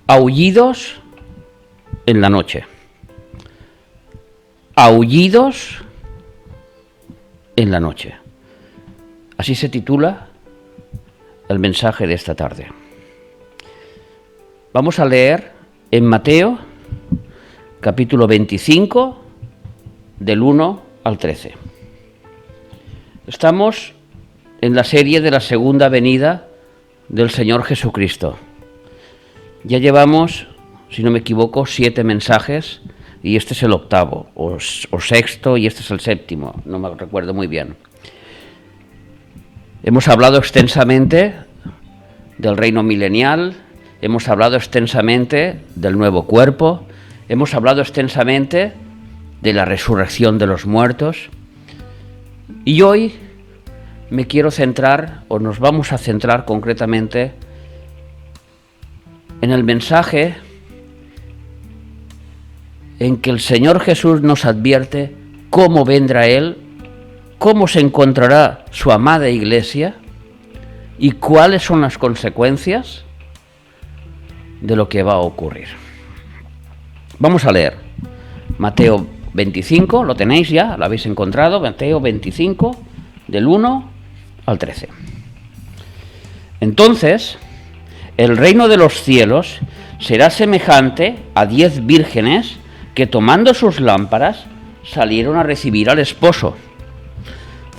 Aullidos en la noche. Aullidos en la noche. Así se titula el mensaje de esta tarde. Vamos a leer en Mateo, capítulo 25, del 1 al 13. Estamos en la serie de la segunda venida del Señor Jesucristo. Ya llevamos, si no me equivoco, 7 mensajes y este es el octavo, o sexto, y este es el séptimo, no me recuerdo muy bien. Hemos hablado extensamente del reino milenial, hemos hablado extensamente del nuevo cuerpo, hemos hablado extensamente de la resurrección de los muertos, y hoy me quiero centrar, o nos vamos a centrar concretamente, en el mensaje en que el Señor Jesús nos advierte cómo vendrá Él, cómo se encontrará su amada Iglesia y cuáles son las consecuencias de lo que va a ocurrir. Vamos a leer Mateo 25, lo tenéis ya, lo habéis encontrado, Mateo 25, del 1 al 13. Entonces, el reino de los cielos será semejante a 10 vírgenes que tomando sus lámparas salieron a recibir al esposo.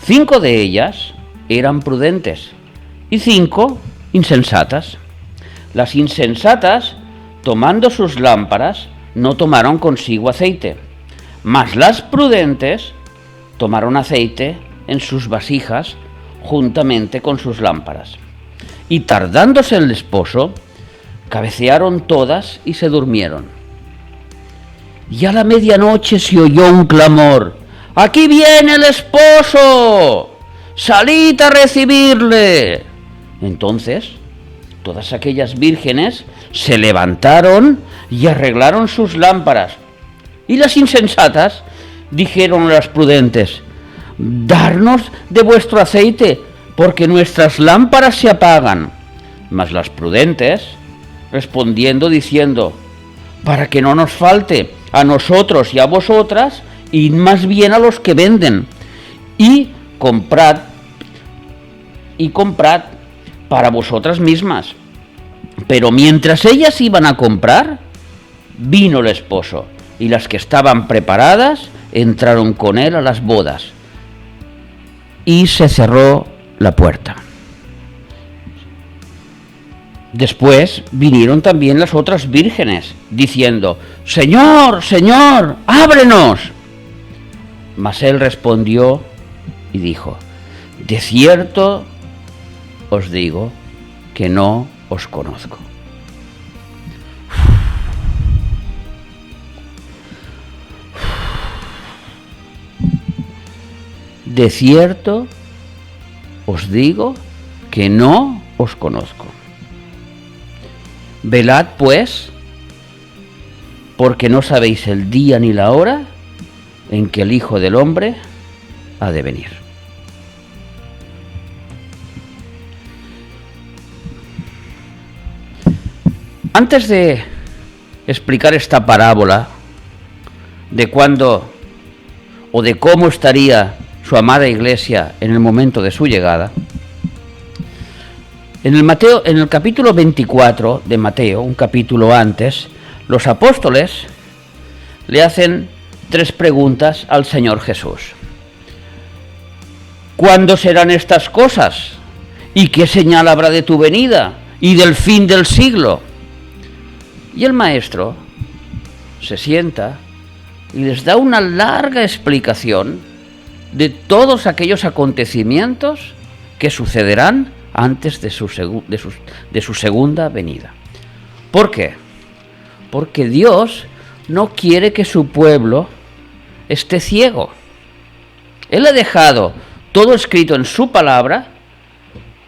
5 de ellas eran prudentes y 5 insensatas. Las insensatas, tomando sus lámparas, no tomaron consigo aceite, mas las prudentes tomaron aceite en sus vasijas juntamente con sus lámparas. Y tardándose el esposo, cabecearon todas y se durmieron. Y a la medianoche se oyó un clamor: ¡aquí viene el esposo! ¡Salid a recibirle! Entonces, todas aquellas vírgenes se levantaron y arreglaron sus lámparas. Y las insensatas dijeron a las prudentes: darnos de vuestro aceite, porque nuestras lámparas se apagan. Mas las prudentes, respondiendo, diciendo: para que no nos falte a nosotros y a vosotras, id más bien a los que venden, y comprad para vosotras mismas. Pero mientras ellas iban a comprar, vino el esposo, y las que estaban preparadas entraron con él a las bodas, y se cerró la puerta. Después vinieron también las otras vírgenes, diciendo: Señor, Señor, ábrenos. Mas él respondió y dijo: de cierto os digo que no os conozco. De cierto os digo que no os conozco. Velad, pues, porque no sabéis el día ni la hora en que el Hijo del Hombre ha de venir. Antes de explicar esta parábola de cuándo o de cómo estaría su amada Iglesia en el momento de su llegada, en el capítulo 24 de Mateo, un capítulo antes, los apóstoles le hacen 3 preguntas al Señor Jesús. ¿Cuándo serán estas cosas? ¿Y qué señal habrá de tu venida y del fin del siglo? Y el maestro se sienta y les da una larga explicación de todos aquellos acontecimientos que sucederán antes de su segunda venida. ¿Por qué? Porque Dios no quiere que su pueblo esté ciego. Él ha dejado todo escrito en su palabra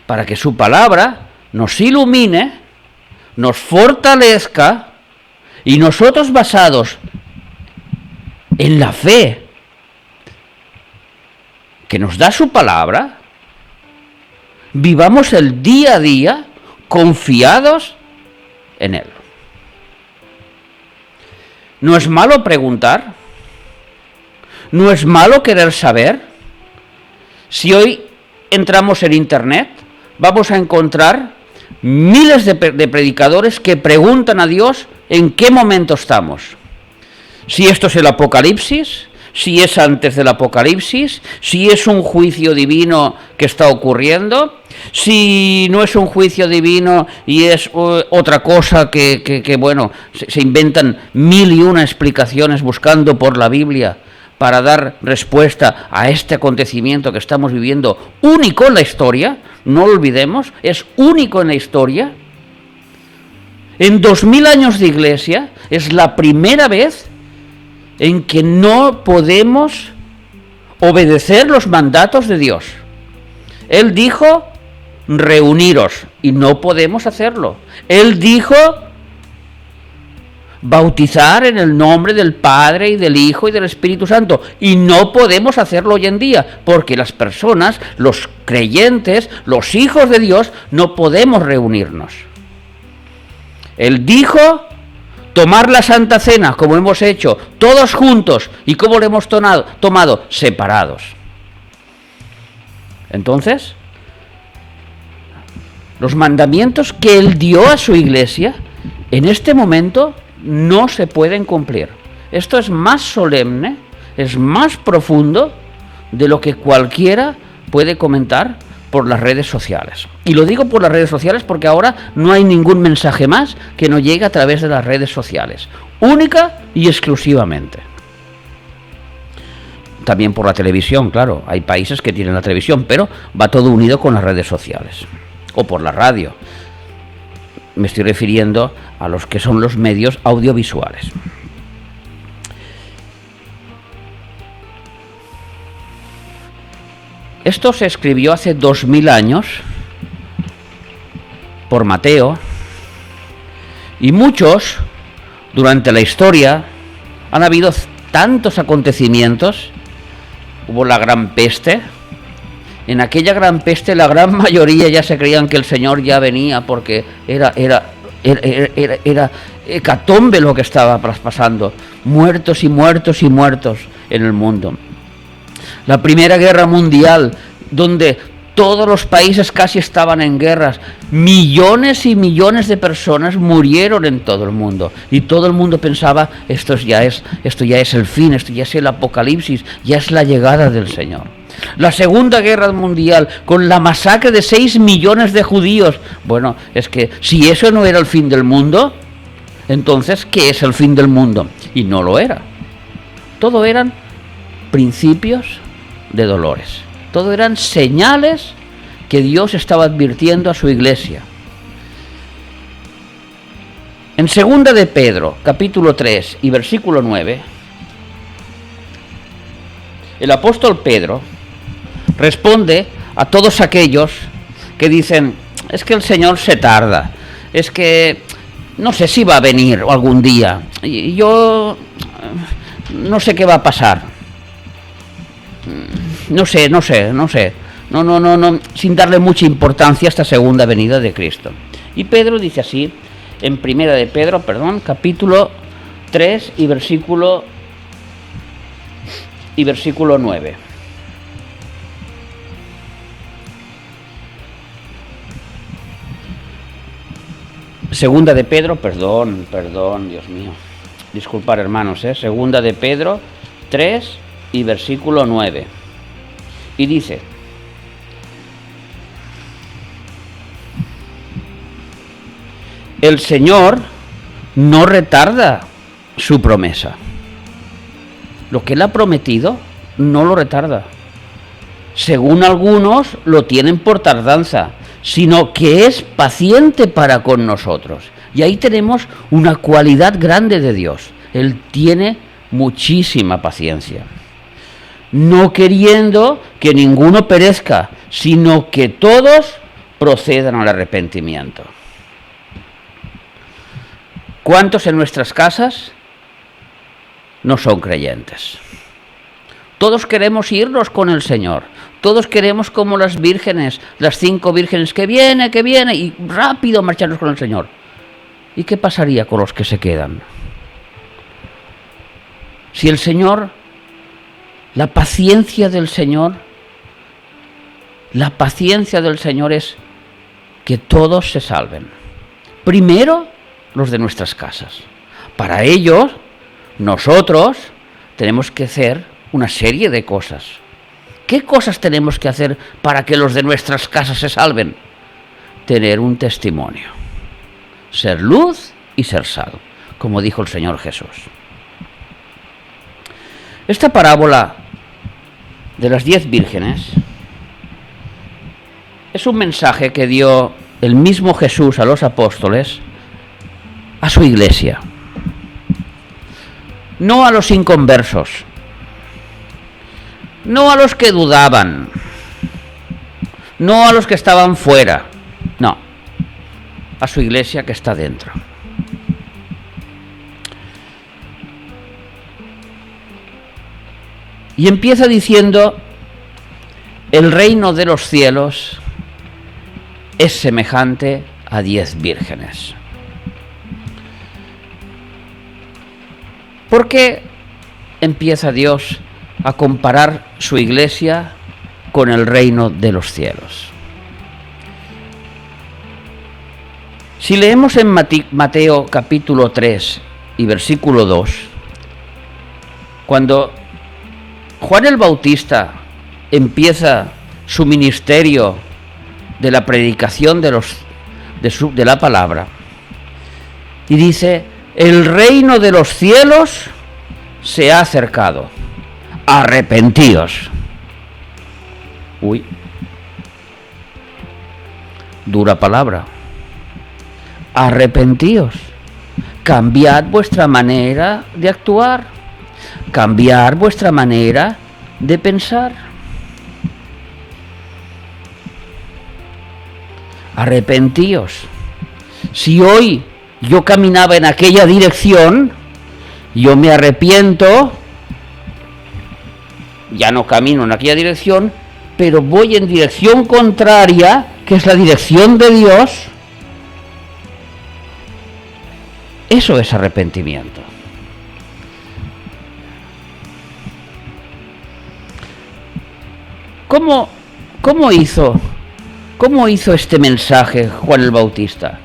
para que su palabra nos ilumine, nos fortalezca y nosotros, basados en la fe que nos da su palabra, vivamos el día a día confiados en Él. ¿No es malo preguntar? ¿No es malo querer saber? Si hoy entramos en Internet, vamos a encontrar miles de predicadores que preguntan a Dios en qué momento estamos. Si esto es el Apocalipsis, si es antes del Apocalipsis, si es un juicio divino que está ocurriendo, si no es un juicio divino y es otra cosa que bueno, se inventan 1001 explicaciones buscando por la Biblia para dar respuesta a este acontecimiento que estamos viviendo, único en la historia, no lo olvidemos, es único en la historia. En 2000 años de iglesia es la primera vez en que no podemos obedecer los mandatos de Dios. Él dijo, reuniros, y no podemos hacerlo. Él dijo, bautizar en el nombre del Padre y del Hijo y del Espíritu Santo, y no podemos hacerlo hoy en día, porque las personas, los creyentes, los hijos de Dios, no podemos reunirnos. Él dijo, tomar la Santa Cena, como hemos hecho, todos juntos, y como lo hemos tomado, separados. Entonces, los mandamientos que Él dio a su iglesia, en este momento, no se pueden cumplir. Esto es más solemne, es más profundo de lo que cualquiera puede comentar por las redes sociales. Y lo digo por las redes sociales porque ahora no hay ningún mensaje más que no llegue a través de las redes sociales, única y exclusivamente. También por la televisión, claro, hay países que tienen la televisión, pero va todo unido con las redes sociales, o por la radio. Me estoy refiriendo a los que son los medios audiovisuales. Esto se escribió hace 2000 años por Mateo, y muchos, durante la historia, han habido tantos acontecimientos. Hubo la gran peste. En aquella gran peste la gran mayoría ya se creían que el Señor ya venía porque era hecatombe lo que estaba pasando. Muertos y muertos y muertos en el mundo. La Primera Guerra Mundial, donde todos los países casi estaban en guerras. Millones y millones de personas murieron en todo el mundo. Y todo el mundo pensaba, esto ya es el fin, esto ya es el apocalipsis, ya es la llegada del Señor. La Segunda Guerra Mundial, con la masacre de 6 millones de judíos. Bueno, es que si eso no era el fin del mundo, entonces, ¿qué es el fin del mundo? Y no lo era. Todo eran principios de dolores. Todo eran señales que Dios estaba advirtiendo a su iglesia. En 2 de Pedro, capítulo 3 y versículo 9, el apóstol Pedro responde a todos aquellos que dicen, es que el Señor se tarda, es que no sé si va a venir algún día, y yo no sé qué va a pasar, no sé, sin darle mucha importancia a esta segunda venida de Cristo. Y Pedro dice así, en 1 de Pedro, capítulo 3 y versículo 9. Segunda de Pedro, perdón, Dios mío. Disculpar, hermanos, Segunda de Pedro 3 y versículo 9. Y dice: el Señor no retarda su promesa. Lo que Él ha prometido no lo retarda. Según algunos lo tienen por tardanza, sino que es paciente para con nosotros. Y ahí tenemos una cualidad grande de Dios. Él tiene muchísima paciencia, no queriendo que ninguno perezca, sino que todos procedan al arrepentimiento. ¿Cuántos en nuestras casas no son creyentes? Todos queremos irnos con el Señor. Todos queremos, como las vírgenes, las 5 vírgenes, que viene, y rápido marcharnos con el Señor. ¿Y qué pasaría con los que se quedan? Si el Señor, la paciencia del Señor es que todos se salven. Primero, los de nuestras casas. Para ello, nosotros tenemos que hacer una serie de cosas. ¿Qué cosas tenemos que hacer para que los de nuestras casas se salven? Tener un testimonio. Ser luz y ser sal, como dijo el Señor Jesús. Esta parábola de las 10 vírgenes es un mensaje que dio el mismo Jesús a los apóstoles, a su iglesia. No a los inconversos, no a los que dudaban, no a los que estaban fuera, no, a su iglesia que está dentro. Y empieza diciendo: el reino de los cielos es semejante a 10 vírgenes. ¿Por qué empieza Dios a comparar su iglesia con el reino de los cielos? Si leemos en Mateo capítulo 3 y versículo 2, cuando Juan el Bautista empieza su ministerio de la predicación de la palabra, y dice: el reino de los cielos se ha acercado, arrepentíos. Uy, dura palabra. Arrepentíos, cambiad vuestra manera de actuar, cambiar vuestra manera de pensar. Arrepentíos. Si hoy yo caminaba en aquella dirección, yo me arrepiento, ya no camino en aquella dirección, pero voy en dirección contraria, que es la dirección de Dios. Eso es arrepentimiento. ¿Cómo hizo este mensaje Juan el Bautista?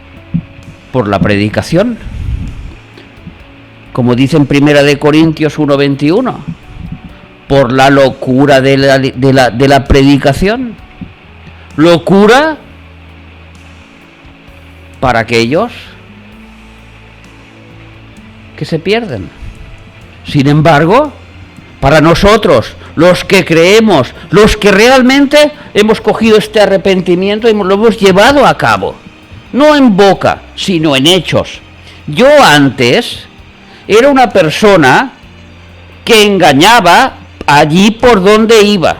Por la predicación, como dice en 1 Corintios 1:21, por la locura de la predicación. Locura para aquellos que se pierden. Sin embargo, para nosotros, los que creemos, los que realmente hemos cogido este arrepentimiento y lo hemos llevado a cabo, no en boca, sino en hechos. Yo antes era una persona que engañaba allí por donde iba,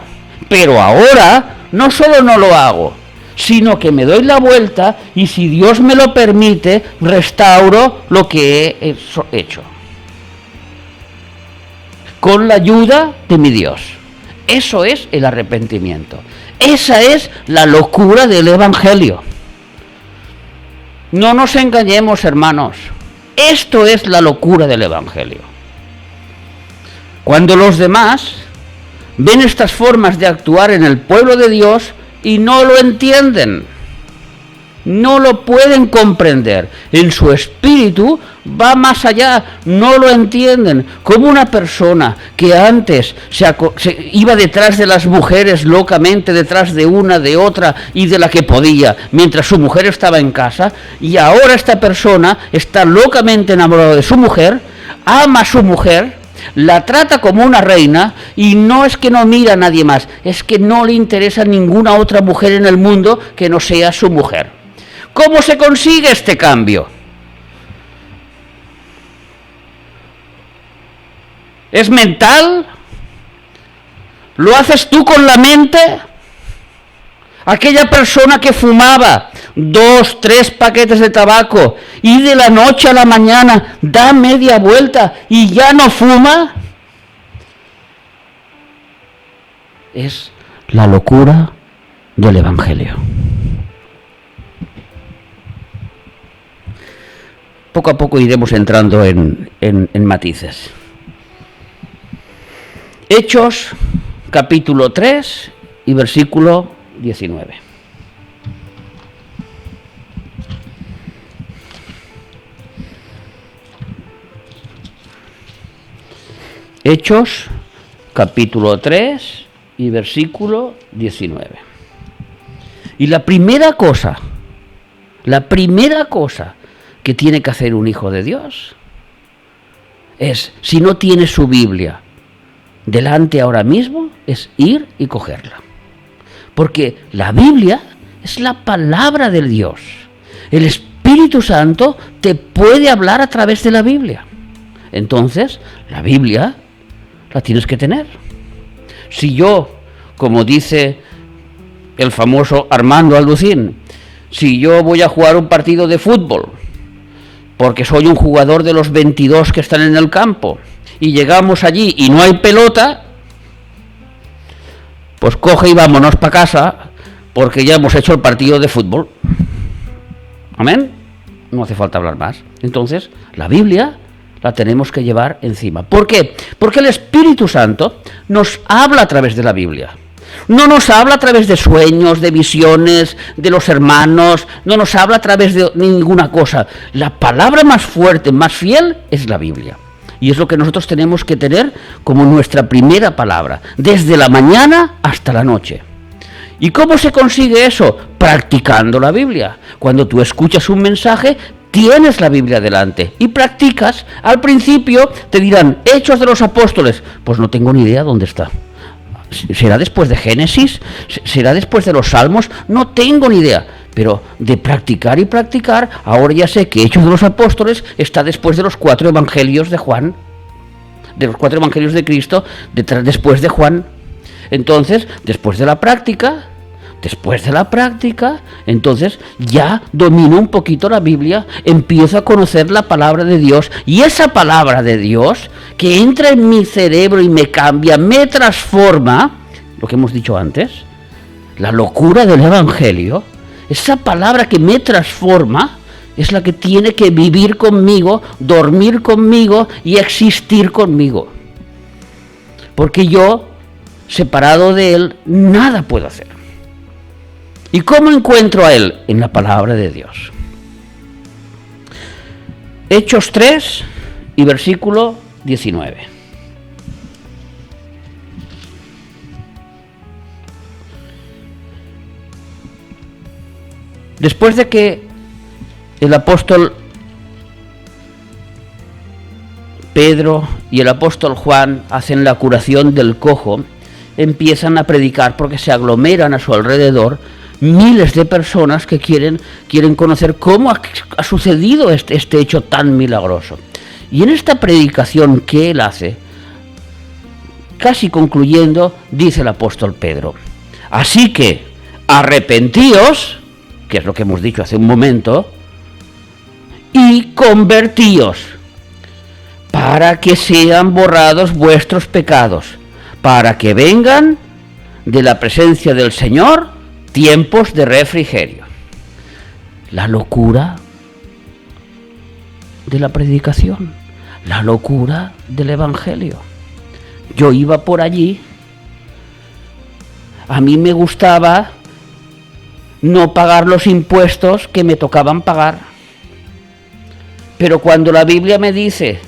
pero ahora no solo no lo hago, sino que me doy la vuelta y, si Dios me lo permite, restauro lo que he hecho, con la ayuda de mi Dios. Eso es el arrepentimiento. Esa es la locura del Evangelio. No nos engañemos, hermanos. Esto es la locura del Evangelio. Cuando los demás ven estas formas de actuar en el pueblo de Dios y no lo entienden, no lo pueden comprender, en su espíritu va más allá, no lo entienden. Como una persona que antes se iba detrás de las mujeres locamente, detrás de una, de otra y de la que podía, mientras su mujer estaba en casa, y ahora esta persona está locamente enamorada de su mujer, ama a su mujer, la trata como una reina, y no es que no mira a nadie más, es que no le interesa ninguna otra mujer en el mundo que no sea su mujer. ¿Cómo se consigue este cambio? ¿Es mental? ¿Lo haces tú con la mente? Aquella persona que fumaba 2, 3 paquetes de tabaco y de la noche a la mañana da media vuelta y ya no fuma, es la locura del Evangelio. Poco a poco iremos entrando en matices. Hechos, capítulo 3 y versículo 19. Hechos, capítulo 3 y versículo 19. Y la primera cosa que tiene que hacer un hijo de Dios es, si no tiene su Biblia delante ahora mismo, es ir y cogerla. Porque la Biblia es la palabra de Dios. El Espíritu Santo te puede hablar a través de la Biblia. Entonces, la Biblia la tienes que tener. Si yo, como dice el famoso Armando Alducín, si yo voy a jugar un partido de fútbol, porque soy un jugador de los 22 que están en el campo, y llegamos allí y no hay pelota, pues coge y vámonos para casa, porque ya hemos hecho el partido de fútbol. ¿Amén? No hace falta hablar más. Entonces, la Biblia la tenemos que llevar encima. ¿Por qué? Porque el Espíritu Santo nos habla a través de la Biblia. No nos habla a través de sueños, de visiones, de los hermanos, no nos habla a través de ninguna cosa. La palabra más fuerte, más fiel, es la Biblia. Y es lo que nosotros tenemos que tener como nuestra primera palabra, desde la mañana hasta la noche. ¿Y cómo se consigue eso? Practicando la Biblia. Cuando tú escuchas un mensaje, tienes la Biblia delante y practicas. Al principio te dirán, Hechos de los Apóstoles. Pues no tengo ni idea dónde está. ¿Será después de Génesis? ¿Será después de los Salmos? No tengo ni idea. Pero de practicar y practicar, ahora ya sé que Hechos de los Apóstoles está después de los 4 evangelios de Juan, de los 4 evangelios de Cristo, después de Juan. Entonces, después de la práctica, entonces ya domino un poquito la Biblia, empiezo a conocer la palabra de Dios, y esa palabra de Dios que entra en mi cerebro y me cambia, me transforma, lo que hemos dicho antes, la locura del Evangelio, esa palabra que me transforma es la que tiene que vivir conmigo, dormir conmigo y existir conmigo. Porque yo, separado de Él, nada puedo hacer. ¿Y cómo encuentro a Él? En la palabra de Dios. Hechos 3 y versículo 19. Después de que el apóstol Pedro y el apóstol Juan hacen la curación del cojo, empiezan a predicar porque se aglomeran a su alrededor miles de personas que quieren conocer cómo ha sucedido este hecho tan milagroso. Y en esta predicación que él hace, casi concluyendo, dice el apóstol Pedro, así que arrepentíos, que es lo que hemos dicho hace un momento, y convertíos, para que sean borrados vuestros pecados, para que vengan de la presencia del Señor tiempos de refrigerio. La locura de la predicación, la locura del Evangelio. Yo iba por allí, a mí me gustaba no pagar los impuestos que me tocaban pagar, pero cuando la Biblia me dice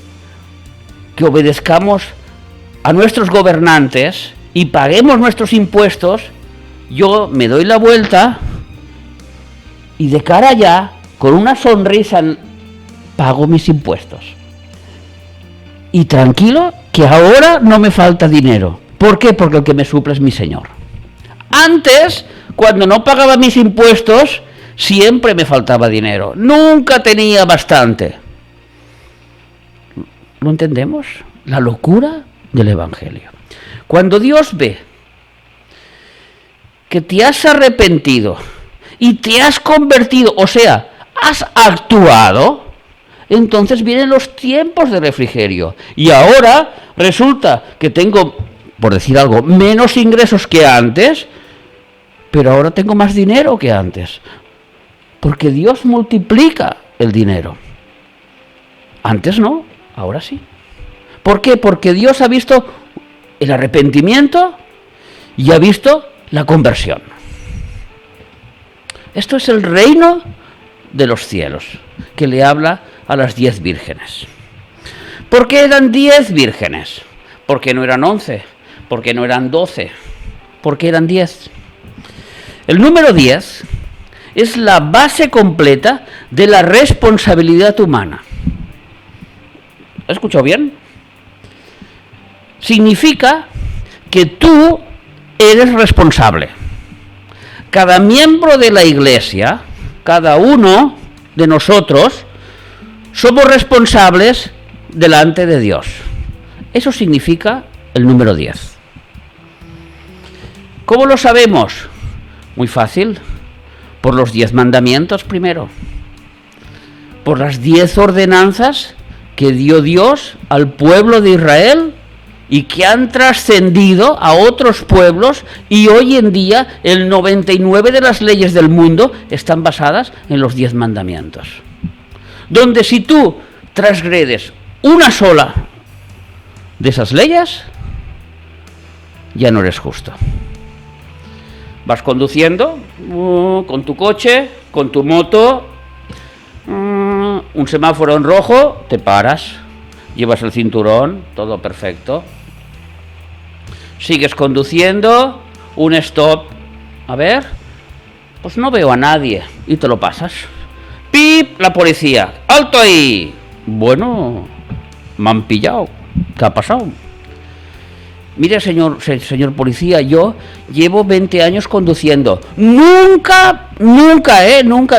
que obedezcamos a nuestros gobernantes y paguemos nuestros impuestos, yo me doy la vuelta y de cara allá, con una sonrisa, pago mis impuestos. Y tranquilo, que ahora no me falta dinero. ¿Por qué? Porque el que me suple es mi Señor. Antes, cuando no pagaba mis impuestos, siempre me faltaba dinero. Nunca tenía bastante. ¿Lo entendemos? La locura del Evangelio. Cuando Dios ve que te has arrepentido y te has convertido, o sea, has actuado, entonces vienen los tiempos de refrigerio. Y ahora resulta que tengo, por decir algo, menos ingresos que antes, pero ahora tengo más dinero que antes. Porque Dios multiplica el dinero. Antes no, ahora sí. ¿Por qué? Porque Dios ha visto el arrepentimiento y ha visto la conversión. Esto es el reino de los cielos, que le habla a las 10 vírgenes. ¿Por qué eran 10 vírgenes? ¿Por qué no eran 11? ¿Por qué no eran 12? ¿Por qué eran 10? El número 10 es la base completa de la responsabilidad humana. ¿Has escuchado bien? Significa que tú eres responsable. Cada miembro de la Iglesia, cada uno de nosotros, somos responsables delante de Dios. Eso significa el número 10. ¿Cómo lo sabemos? Muy fácil. Por los 10 mandamientos primero. Por las 10 ordenanzas que dio Dios al pueblo de Israel y que han trascendido a otros pueblos, y hoy en día el 99% de las leyes del mundo están basadas en los 10 mandamientos. Donde si tú transgredes una sola de esas leyes, ya no eres justo. Vas conduciendo con tu coche, con tu moto, un semáforo en rojo, te paras, llevas el cinturón, todo perfecto. Sigues conduciendo, un stop, a ver, pues no veo a nadie, y te lo pasas. ¡Pip! La policía, ¡alto ahí! Bueno, me han pillado, ¿qué ha pasado? Mire, señor policía, yo llevo 20 años conduciendo. Nunca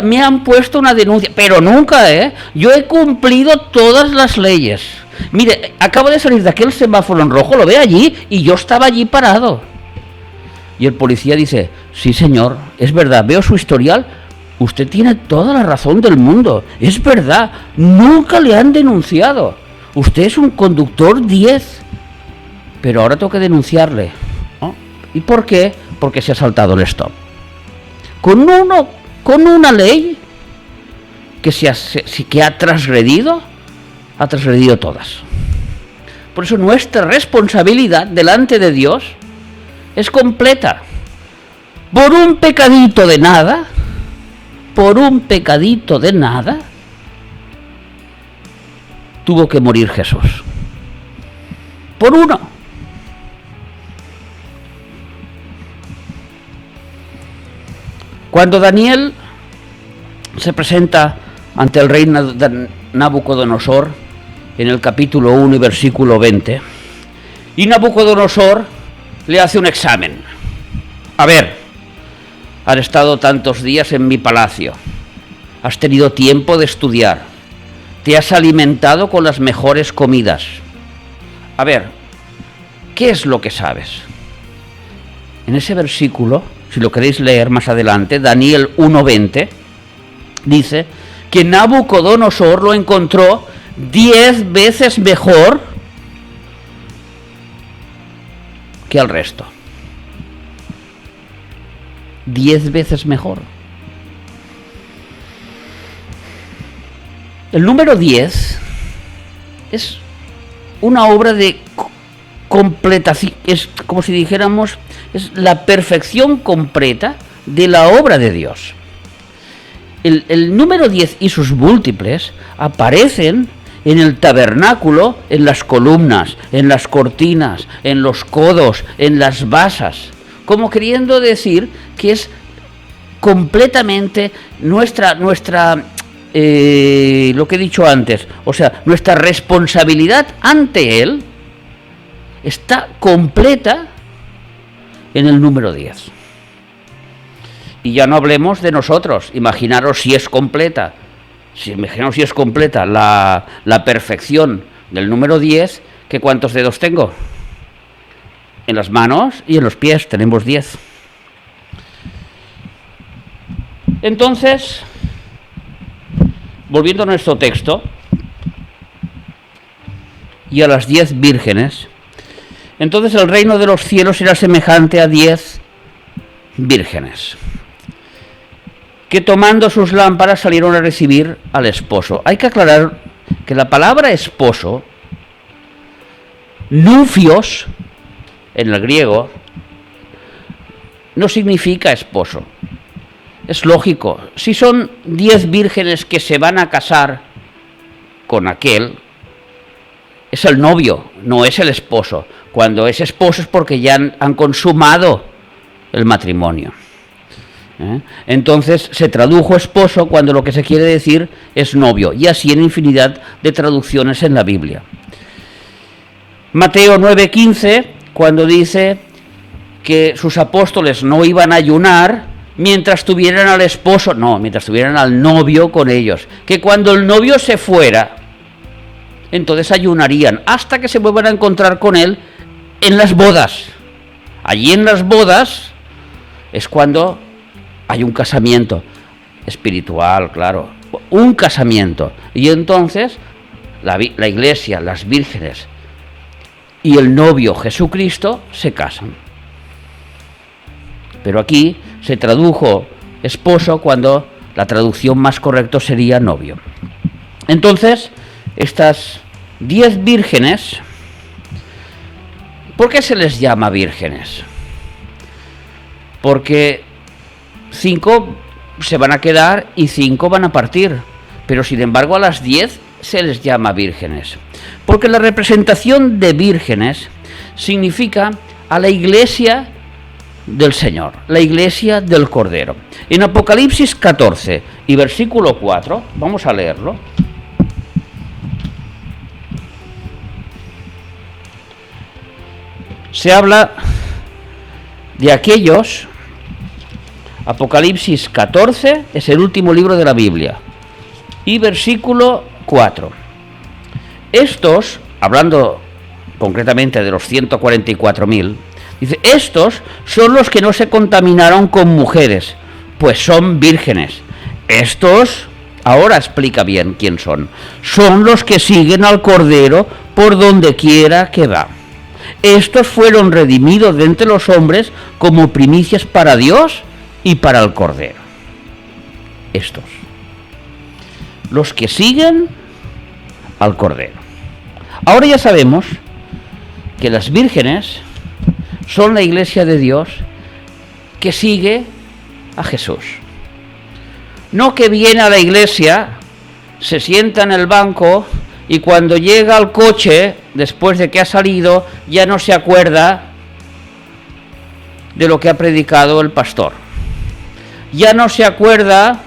me han puesto una denuncia, pero nunca, yo he cumplido todas las leyes. Mire, acabo de salir de aquel semáforo en rojo, lo ve allí, y yo estaba allí parado. Y el policía dice, sí señor, es verdad, veo su historial, usted tiene toda la razón del mundo, es verdad, nunca le han denunciado. Usted es un conductor 10. Pero ahora tengo que denunciarle, ¿no? ¿Y por qué? Porque se ha saltado el stop. Con una ley que ha transgredido todas. Por eso nuestra responsabilidad delante de Dios es completa. Por un pecadito de nada, tuvo que morir Jesús. Por uno. Cuando Daniel se presenta ante el rey Nabucodonosor en el capítulo 1 y versículo 20, y Nabucodonosor le hace un examen. A ver, has estado tantos días en mi palacio, has tenido tiempo de estudiar, te has alimentado con las mejores comidas. A ver, ¿qué es lo que sabes? En ese versículo, si lo queréis leer más adelante, Daniel 1:20, dice que Nabucodonosor lo encontró 10 veces mejor que al resto. 10 veces mejor. El número 10 es una obra de completación, es como si dijéramos, es la perfección completa de la obra de Dios. El número 10 y sus múltiples aparecen en el tabernáculo, en las columnas, en las cortinas, en los codos, en las basas, como queriendo decir que es completamente nuestra lo que he dicho antes, o sea, nuestra responsabilidad ante Él está completa en el número 10. Y ya no hablemos de nosotros, imaginaros si es completa, la perfección del número 10, que ¿cuántos dedos tengo? En las manos y en los pies tenemos 10. Entonces, volviendo a nuestro texto, y a las 10 vírgenes, entonces el reino de los cielos será semejante a 10 vírgenes, que tomando sus lámparas salieron a recibir al esposo. Hay que aclarar que la palabra esposo, nufios, en el griego, no significa esposo. Es lógico. Si son 10 vírgenes que se van a casar con aquel, es el novio, no es el esposo. Cuando es esposo es porque ya han consumado el matrimonio. Entonces se tradujo esposo cuando lo que se quiere decir es novio, y así en infinidad de traducciones en la Biblia. Mateo 9:15, cuando dice que sus apóstoles no iban a ayunar mientras tuvieran al esposo, no, mientras tuvieran al novio con ellos, que cuando el novio se fuera, entonces ayunarían hasta que se vuelvan a encontrar con él en las bodas. Allí en las bodas es cuando hay un casamiento espiritual, claro, un casamiento. Y entonces la iglesia, las vírgenes y el novio Jesucristo se casan. Pero aquí se tradujo esposo cuando la traducción más correcta sería novio. Entonces, estas 10 vírgenes, ¿por qué se les llama vírgenes? Porque 5 se van a quedar y 5 van a partir, pero sin embargo a las 10 se les llama vírgenes, porque la representación de vírgenes significa a la iglesia del Señor, la iglesia del Cordero. En Apocalipsis 14 y versículo 4, vamos a leerlo. Se habla de aquellos. Apocalipsis 14 es el último libro de la Biblia. Y versículo 4. Estos, hablando concretamente de los 144.000, dice, estos son los que no se contaminaron con mujeres, pues son vírgenes. Estos, ahora explica bien quién son. Son los que siguen al Cordero por donde quiera que va. Estos fueron redimidos de entre los hombres como primicias para Dios y para el Cordero. Estos, los que siguen al Cordero. Ahora ya sabemos que las vírgenes son la iglesia de Dios que sigue a Jesús. No que viene a la iglesia, se sienta en el banco y cuando llega al coche, después de que ha salido, ya no se acuerda de lo que ha predicado el pastor. Ya no se acuerda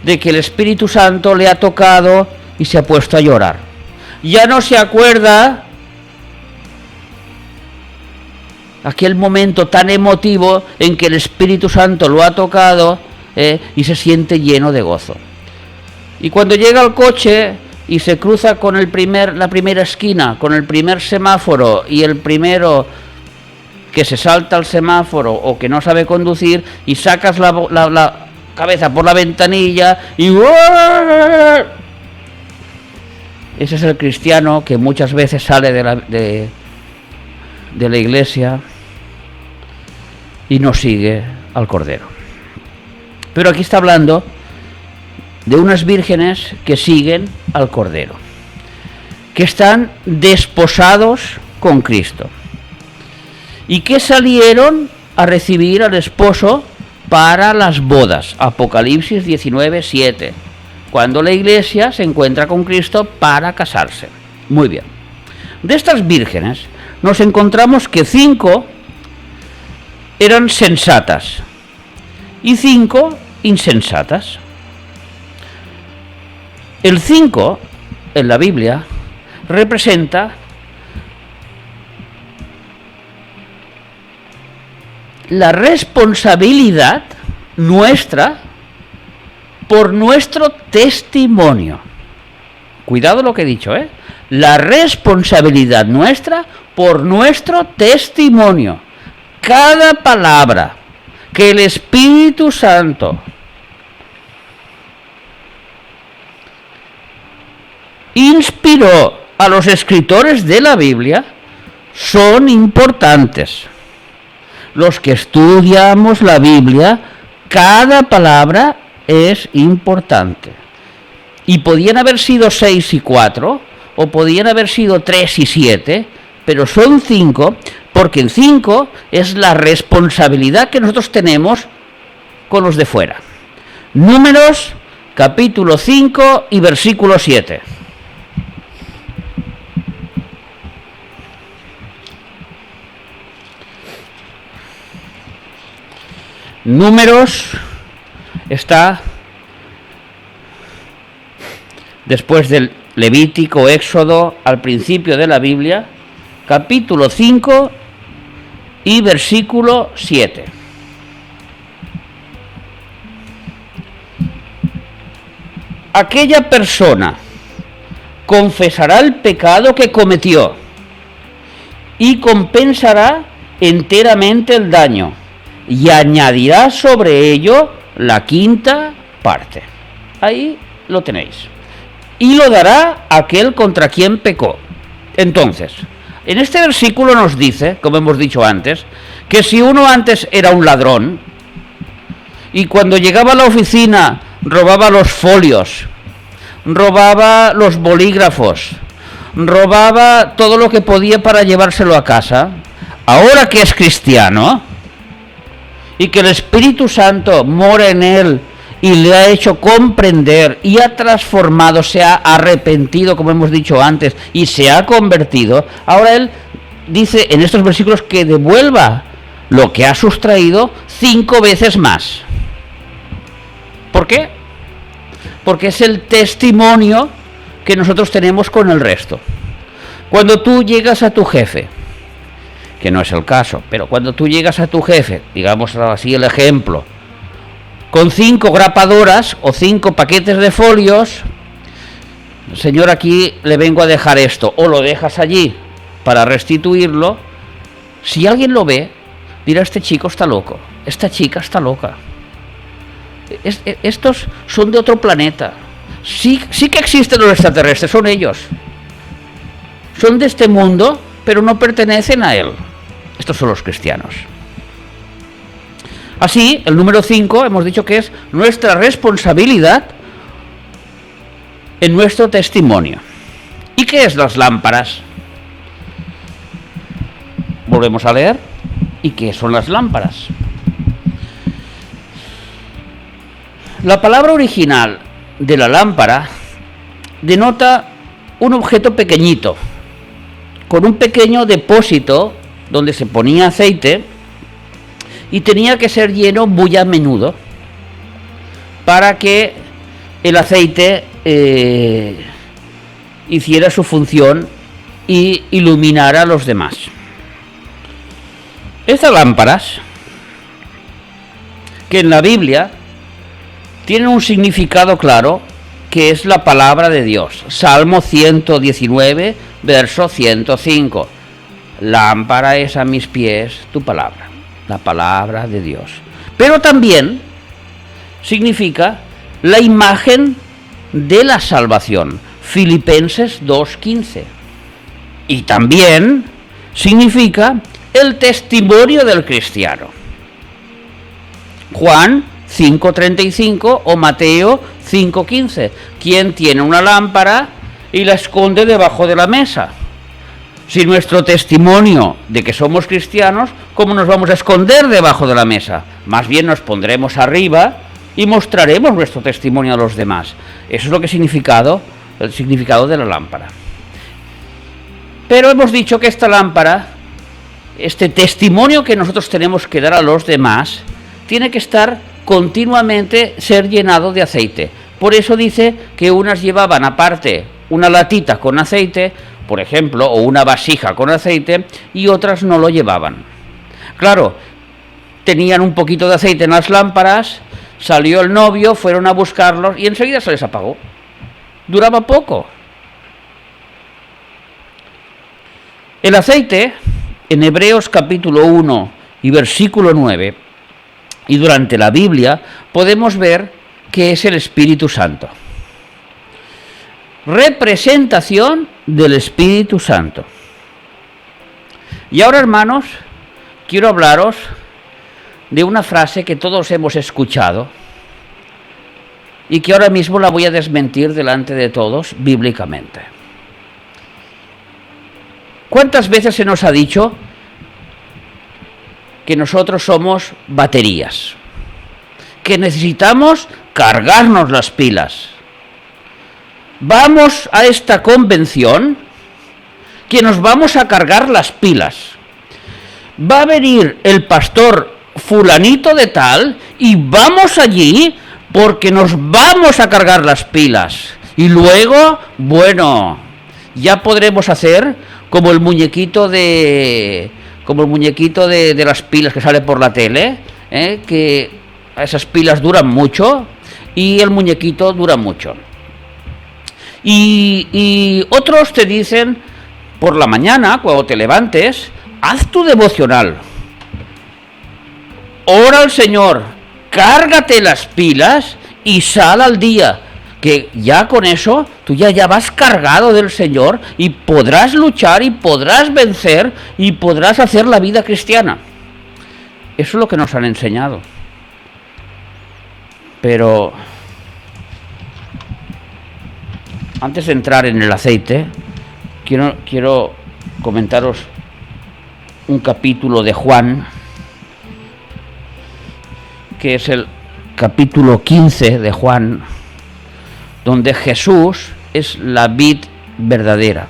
de que el Espíritu Santo le ha tocado y se ha puesto a llorar. Ya no se acuerda aquel momento tan emotivo en que el Espíritu Santo lo ha tocado y se siente lleno de gozo. Y cuando llega al coche y se cruza con la primera esquina, con el primer semáforo y el primero que se salta al semáforo o que no sabe conducir y sacas la cabeza por la ventanilla y ese es el cristiano que muchas veces sale de la iglesia y no sigue al Cordero. Pero aquí está hablando de unas vírgenes que siguen al Cordero, que están desposados con Cristo y que salieron a recibir al esposo para las bodas. Apocalipsis 19:7, cuando la iglesia se encuentra con Cristo para casarse. Muy bien. De estas vírgenes nos encontramos que 5 eran sensatas y 5 insensatas. El 5 en la Biblia representa la responsabilidad nuestra por nuestro testimonio. Cuidado lo que he dicho, la responsabilidad nuestra por nuestro testimonio. Cada palabra que el Espíritu Santo inspiró a los escritores de la Biblia son importantes. Los que estudiamos la Biblia, cada palabra es importante. Y podían haber sido 6 y 4, o podían haber sido 3 y 7, pero son 5, porque el 5 es la responsabilidad que nosotros tenemos con los de fuera. Números, capítulo 5 y versículo 7. Números está después del Levítico, Éxodo, al principio de la Biblia, capítulo 5 y versículo 7. Aquella persona confesará el pecado que cometió y compensará enteramente el daño y añadirá sobre ello la quinta parte. Ahí lo tenéis. Y lo dará a aquel contra quien pecó. Entonces, en este versículo nos dice, como hemos dicho antes, que si uno antes era un ladrón y cuando llegaba a la oficina robaba los folios, robaba los bolígrafos, robaba todo lo que podía para llevárselo a casa, ahora que es cristiano y que el Espíritu Santo mora en él y le ha hecho comprender y ha transformado, se ha arrepentido, como hemos dicho antes, y se ha convertido, ahora él dice en estos versículos que devuelva lo que ha sustraído 5 veces más. ¿Por qué? Porque es el testimonio que nosotros tenemos con el resto. Cuando tú llegas a tu jefe, que no es el caso, pero cuando tú llegas a tu jefe, digamos así el ejemplo, con 5 grapadoras o 5 paquetes de folios, señor, aquí le vengo a dejar esto, o lo dejas allí para restituirlo, si alguien lo ve, dirá, este chico está loco, esta chica está loca. Estos son de otro planeta. Sí que existen los extraterrestres, son ellos. Son de este mundo, pero no pertenecen a él. Estos son los cristianos. Así, el número 5 hemos dicho que es nuestra responsabilidad en nuestro testimonio. ¿Y qué es las lámparas? Volvemos a leer. ¿Y qué son las lámparas? La palabra original de la lámpara denota un objeto pequeñito, con un pequeño depósito donde se ponía aceite y tenía que ser lleno muy a menudo para que el aceite hiciera su función y iluminara a los demás. Estas lámparas, que en la Biblia tienen un significado claro, que es la palabra de Dios. Salmo 119, verso 105. Lámpara es a mis pies tu palabra, la palabra de Dios. Pero también significa la imagen de la salvación. Filipenses 2:15. Y también significa el testimonio del cristiano. Juan 5:35 o Mateo 5:15. ¿Quién tiene una lámpara y la esconde debajo de la mesa? Si nuestro testimonio de que somos cristianos, ¿cómo nos vamos a esconder debajo de la mesa? Más bien nos pondremos arriba y mostraremos nuestro testimonio a los demás. Eso es lo que el significado de la lámpara. Pero hemos dicho que esta lámpara, este testimonio que nosotros tenemos que dar a los demás, tiene que estar continuamente ser llenado de aceite. Por eso dice que unas llevaban aparte una latita con aceite, por ejemplo, o una vasija con aceite, y otras no lo llevaban. Claro, tenían un poquito de aceite en las lámparas, salió el novio, fueron a buscarlos y enseguida se les apagó. Duraba poco. El aceite, en Hebreos capítulo 1 y versículo 9, y durante la Biblia, podemos ver que es el Espíritu Santo. Representación del Espíritu Santo. Y ahora, hermanos, quiero hablaros de una frase que todos hemos escuchado y que ahora mismo la voy a desmentir delante de todos bíblicamente. ¿Cuántas veces se nos ha dicho que nosotros somos baterías, que necesitamos cargarnos las pilas. Vamos a esta convención que nos vamos a cargar las pilas. Va a venir el pastor fulanito de tal y vamos allí porque nos vamos a cargar las pilas. Y luego, bueno, ya podremos hacer como el muñequito de las pilas que sale por la tele, que esas pilas duran mucho y el muñequito dura mucho. Y otros te dicen, por la mañana, cuando te levantes, haz tu devocional, ora al Señor, cárgate las pilas y sal al día, que ya con eso tú ya vas cargado del Señor y podrás luchar y podrás vencer y podrás hacer la vida cristiana. Eso es lo que nos han enseñado. Pero antes de entrar en el aceite, quiero comentaros un capítulo de Juan, que es el capítulo 15 de Juan, donde Jesús es la vid verdadera.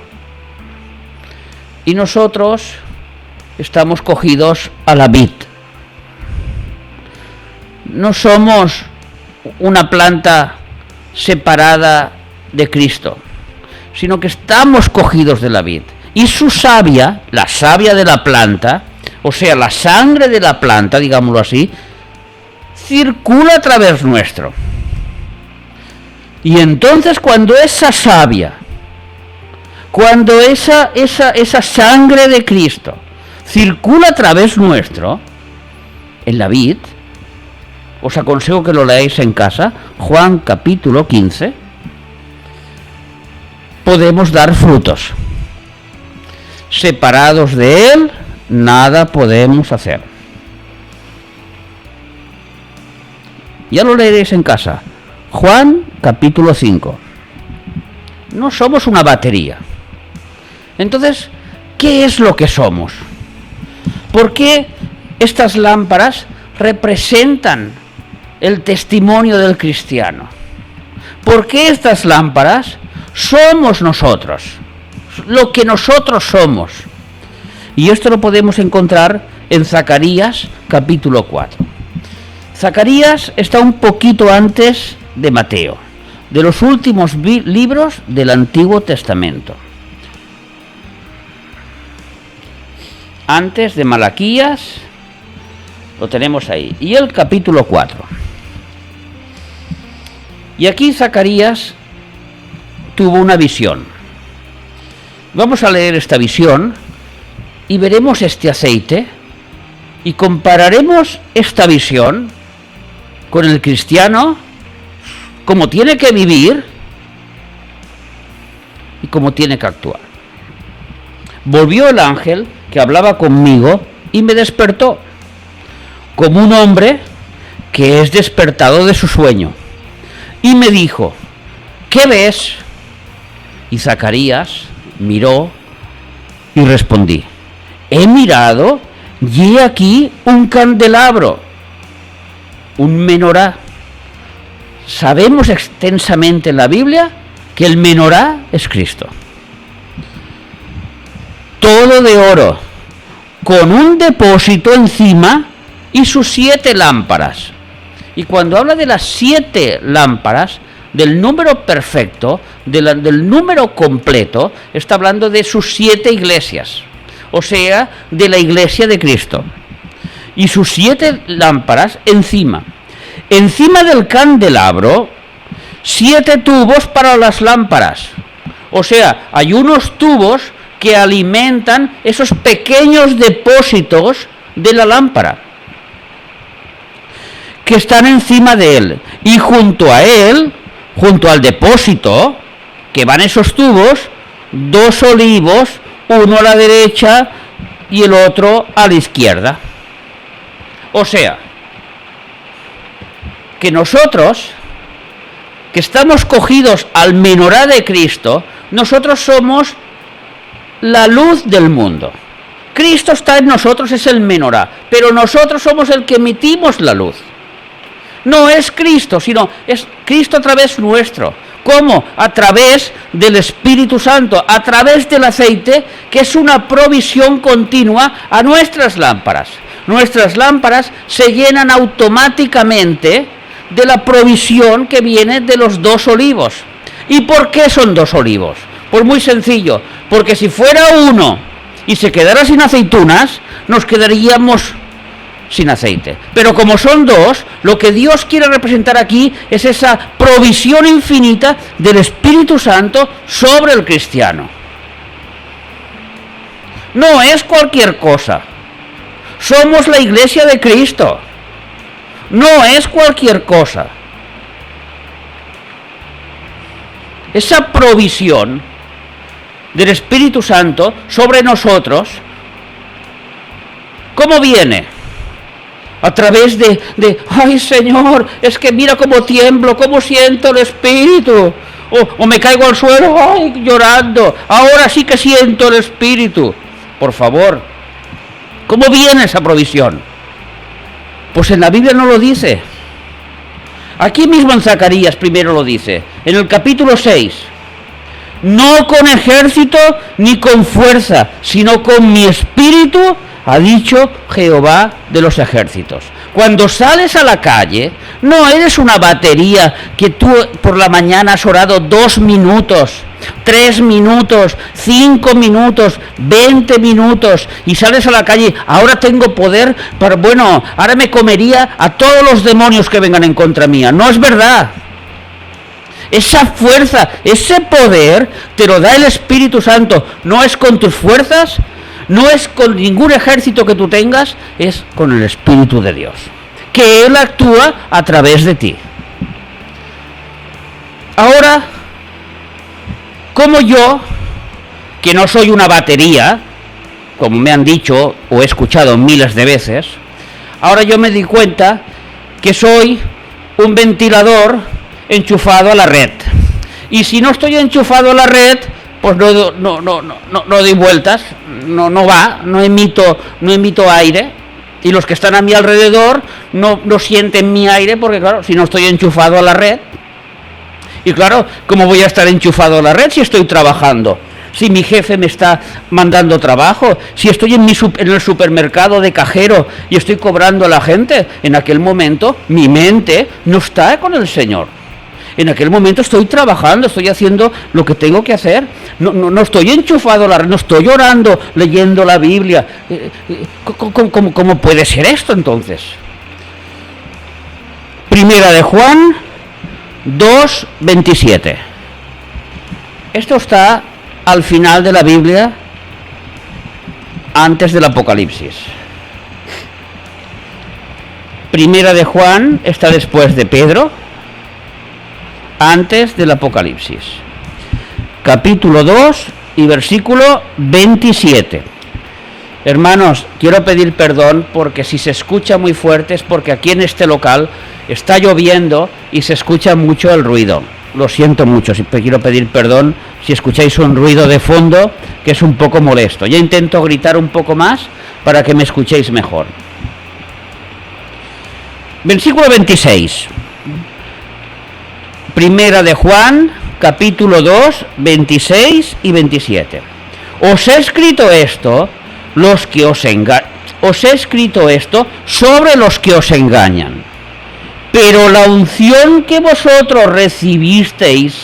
Y nosotros estamos cogidos a la vid. No somos una planta separada de Cristo, sino que estamos cogidos de la vid. Y su savia, la savia de la planta, o sea, la sangre de la planta, digámoslo así, circula a través nuestro. Y entonces cuando esa savia, cuando esa sangre de Cristo circula a través nuestro, en la vid, os aconsejo que lo leáis en casa, Juan capítulo 15, podemos dar frutos. Separados de Él, nada podemos hacer. Ya lo leeréis en casa. Juan capítulo 5. No somos una batería. Entonces, ¿qué es lo que somos? ¿Por qué estas lámparas representan el testimonio del cristiano? ¿Por qué estas lámparas somos nosotros? Lo que nosotros somos. Y esto lo podemos encontrar en Zacarías capítulo 4. Zacarías está un poquito antes de Mateo, de los últimos libros del Antiguo Testamento. Antes de Malaquías, lo tenemos ahí. Y el capítulo 4. Y aquí Zacarías tuvo una visión. Vamos a leer esta visión y veremos este aceite y compararemos esta visión con el cristiano, cómo tiene que vivir y cómo tiene que actuar. Volvió el ángel que hablaba conmigo y me despertó, como un hombre que es despertado de su sueño, y me dijo: ¿qué ves? Y Zacarías miró y respondí: he mirado y he aquí un candelabro, un menorá. Sabemos extensamente en la Biblia que el menorá es Cristo. Todo de oro, con un depósito encima y sus 7 lámparas. Y cuando habla de las 7 lámparas, del número perfecto, del número completo, está hablando de sus 7 iglesias, o sea, de la iglesia de Cristo. Y sus 7 lámparas encima. Encima del candelabro, 7 tubos para las lámparas. O sea, hay unos tubos que alimentan esos pequeños depósitos de la lámpara, que están encima de él. Y junto a él, junto al depósito, que van esos tubos, 2 olivos, uno a la derecha y el otro a la izquierda. O sea, que nosotros, que estamos cogidos al menorá de Cristo, nosotros somos la luz del mundo. Cristo está en nosotros, es el menorá, pero nosotros somos el que emitimos la luz. No es Cristo, sino es Cristo a través nuestro. ¿Cómo? A través del Espíritu Santo, a través del aceite, que es una provisión continua a nuestras lámparas. Nuestras lámparas se llenan automáticamente de la provisión que viene de los 2 olivos. ¿Y por qué son 2 olivos? Pues muy sencillo, porque si fuera uno y se quedara sin aceitunas, nos quedaríamos sin aceite. Pero como son 2, lo que Dios quiere representar aquí es esa provisión infinita del Espíritu Santo sobre el cristiano. No es cualquier cosa. Somos la iglesia de Cristo. No es cualquier cosa. Esa provisión del Espíritu Santo sobre nosotros, ¿cómo viene? A través de ay Señor, es que mira cómo tiemblo, cómo siento el Espíritu. O me caigo al suelo, ay, llorando. Ahora sí que siento el Espíritu. Por favor, ¿cómo viene esa provisión? Pues en la Biblia no lo dice. Aquí mismo en Zacarías primero lo dice, en el capítulo 6. No con ejército ni con fuerza, sino con mi espíritu, ha dicho Jehová de los ejércitos. Cuando sales a la calle, no eres una batería que tú por la mañana has orado 2 minutos, 3 minutos, 5 minutos, 20 minutos, y sales a la calle, ahora tengo poder, pero bueno, ahora me comería a todos los demonios que vengan en contra mía. No es verdad. Esa fuerza, ese poder, te lo da el Espíritu Santo. No es con tus fuerzas, no es con ningún ejército que tú tengas, es con el Espíritu de Dios, que Él actúa a través de ti. Ahora, como yo, que no soy una batería, como me han dicho o he escuchado miles de veces, ahora yo me di cuenta que soy un ventilador enchufado a la red. Y si no estoy enchufado a la red, pues no doy vueltas, no emito aire, y los que están a mi alrededor no sienten mi aire, porque claro, si no estoy enchufado a la red. Y claro, ¿cómo voy a estar enchufado a la red si estoy trabajando? Si mi jefe me está mandando trabajo, si estoy en el supermercado de cajero y estoy cobrando a la gente, en aquel momento mi mente no está con el Señor. En aquel momento estoy trabajando, estoy haciendo lo que tengo que hacer. No estoy enchufado a la red, no estoy orando, leyendo la Biblia. ¿Cómo puede ser esto entonces? Primera de Juan 2:27. Esto está al final de la Biblia, antes del Apocalipsis. Primera de Juan está después de Pedro, antes del Apocalipsis. Capítulo 2 y versículo 27. Hermanos, quiero pedir perdón porque si se escucha muy fuerte es porque aquí en este local está lloviendo y se escucha mucho el ruido. Lo siento mucho, quiero pedir perdón si escucháis un ruido de fondo que es un poco molesto. Ya intento gritar un poco más para que me escuchéis mejor. Versículo 26. Primera de Juan, capítulo 2, 26 y 27. Os he escrito esto sobre los que os engañan. Pero la unción que vosotros recibisteis,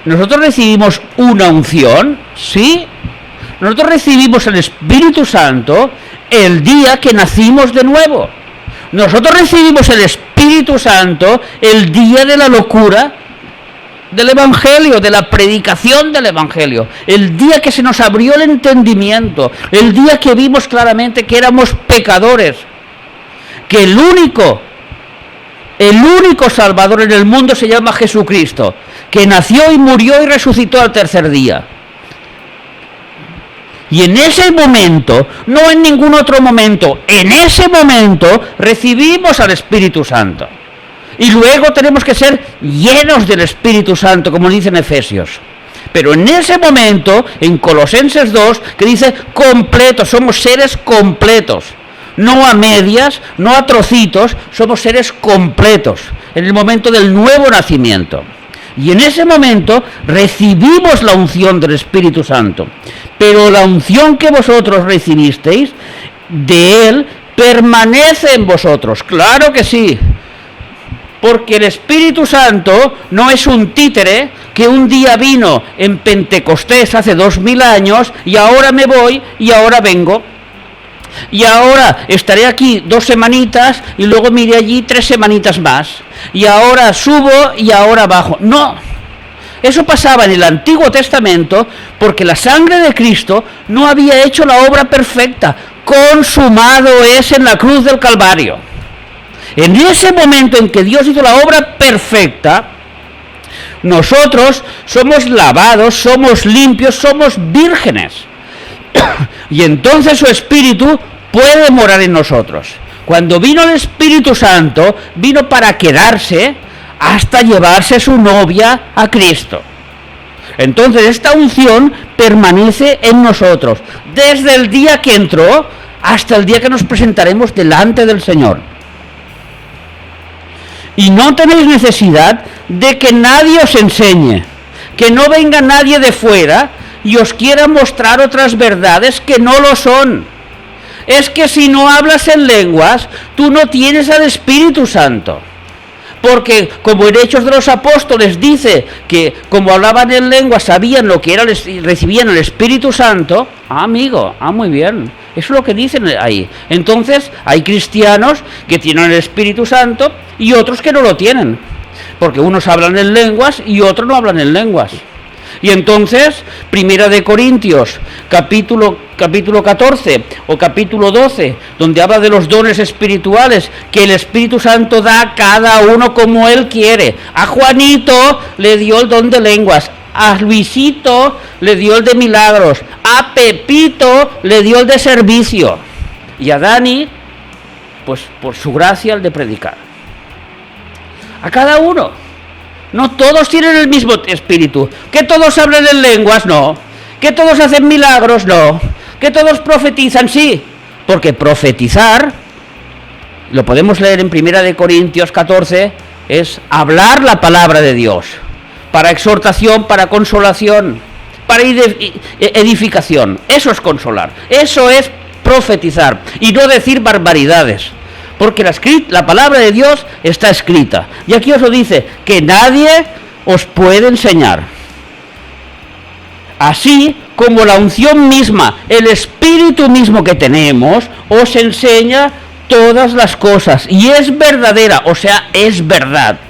nosotros recibimos una unción, ¿sí? Nosotros recibimos el Espíritu Santo el día que nacimos de nuevo. Nosotros recibimos el Espíritu Santo el día de la locura del Evangelio, de la predicación del Evangelio, el día que se nos abrió el entendimiento, el día que vimos claramente que éramos pecadores, que el único Salvador en el mundo se llama Jesucristo, que nació y murió y resucitó al tercer día. Y en ese momento, no en ningún otro momento, en ese momento recibimos al Espíritu Santo. Y luego tenemos que ser llenos del Espíritu Santo, como dice en Efesios. Pero en ese momento, en Colosenses 2, que dice completos, somos seres completos. No a medias, no a trocitos, somos seres completos. En el momento del nuevo nacimiento. Y en ese momento recibimos la unción del Espíritu Santo. Pero la unción que vosotros recibisteis, de Él, permanece en vosotros. Claro que sí. Porque el Espíritu Santo no es un títere que un día vino en Pentecostés hace 2000 años y ahora me voy y ahora vengo. Y ahora estaré aquí 2 semanitas y luego me iré allí 3 semanitas más. Y ahora subo y ahora bajo. No, eso pasaba en el Antiguo Testamento porque la sangre de Cristo no había hecho la obra perfecta. Consumado es en la cruz del Calvario. En ese momento en que Dios hizo la obra perfecta, nosotros somos lavados, somos limpios, somos vírgenes. Y entonces su Espíritu puede morar en nosotros. Cuando vino el Espíritu Santo, vino para quedarse hasta llevarse su novia a Cristo. Entonces esta unción permanece en nosotros, desde el día que entró hasta el día que nos presentaremos delante del Señor. Y no tenéis necesidad de que nadie os enseñe, que no venga nadie de fuera y os quiera mostrar otras verdades que no lo son. Es que si no hablas en lenguas, tú no tienes al Espíritu Santo. Porque como en Hechos de los Apóstoles dice que como hablaban en lenguas sabían lo que era, recibían el Espíritu Santo. Amigo, muy bien. Eso es lo que dicen ahí. Entonces hay cristianos que tienen el Espíritu Santo y otros que no lo tienen. Porque unos hablan en lenguas y otros no hablan en lenguas. Y entonces, Primera de Corintios, capítulo 14 o capítulo 12, donde habla de los dones espirituales que el Espíritu Santo da a cada uno como Él quiere. A Juanito le dio el don de lenguas, a Luisito le dio el de milagros, a Pepito le dio el de servicio y a Dani, pues por su gracia, el de predicar. A cada uno. No todos tienen el mismo espíritu. Que todos hablan en lenguas, no. Que todos hacen milagros, no. Que todos profetizan, sí. Porque profetizar, lo podemos leer en 1 de Corintios 14, es hablar la palabra de Dios. Para exhortación, para consolación, para edificación. Eso es consolar. Eso es profetizar. Y no decir barbaridades. Porque la palabra de Dios está escrita. Y aquí os lo dice, que nadie os puede enseñar. Así como la unción misma, el Espíritu mismo que tenemos, os enseña todas las cosas. Y es verdadera, o sea, es verdad.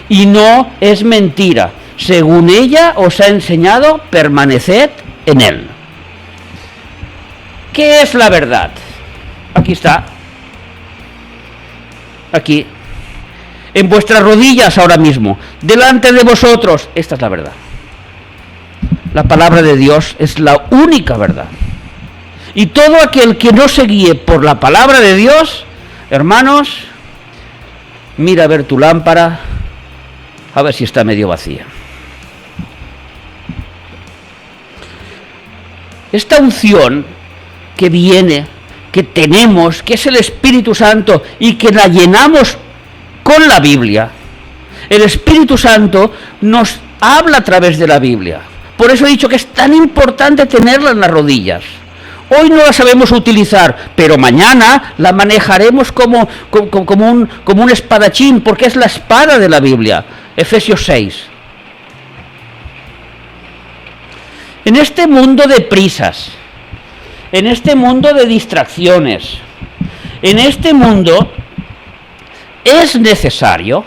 Y no es mentira. Según ella os ha enseñado, permaneced en él. ¿Qué es la verdad? Aquí está. Aquí, en vuestras rodillas ahora mismo, delante de vosotros, esta es la verdad. La palabra de Dios es la única verdad. Y todo aquel que no se guíe por la palabra de Dios, hermanos, mira a ver tu lámpara, a ver si está medio vacía. Esta unción que viene, que tenemos, que es el Espíritu Santo y que la llenamos con la Biblia. El Espíritu Santo nos habla a través de la Biblia. Por eso he dicho que es tan importante tenerla en las rodillas. Hoy no la sabemos utilizar, pero mañana la manejaremos como un espadachín, porque es la espada de la Biblia. Efesios 6. En este mundo de prisas, en este mundo de distracciones, en este mundo es necesario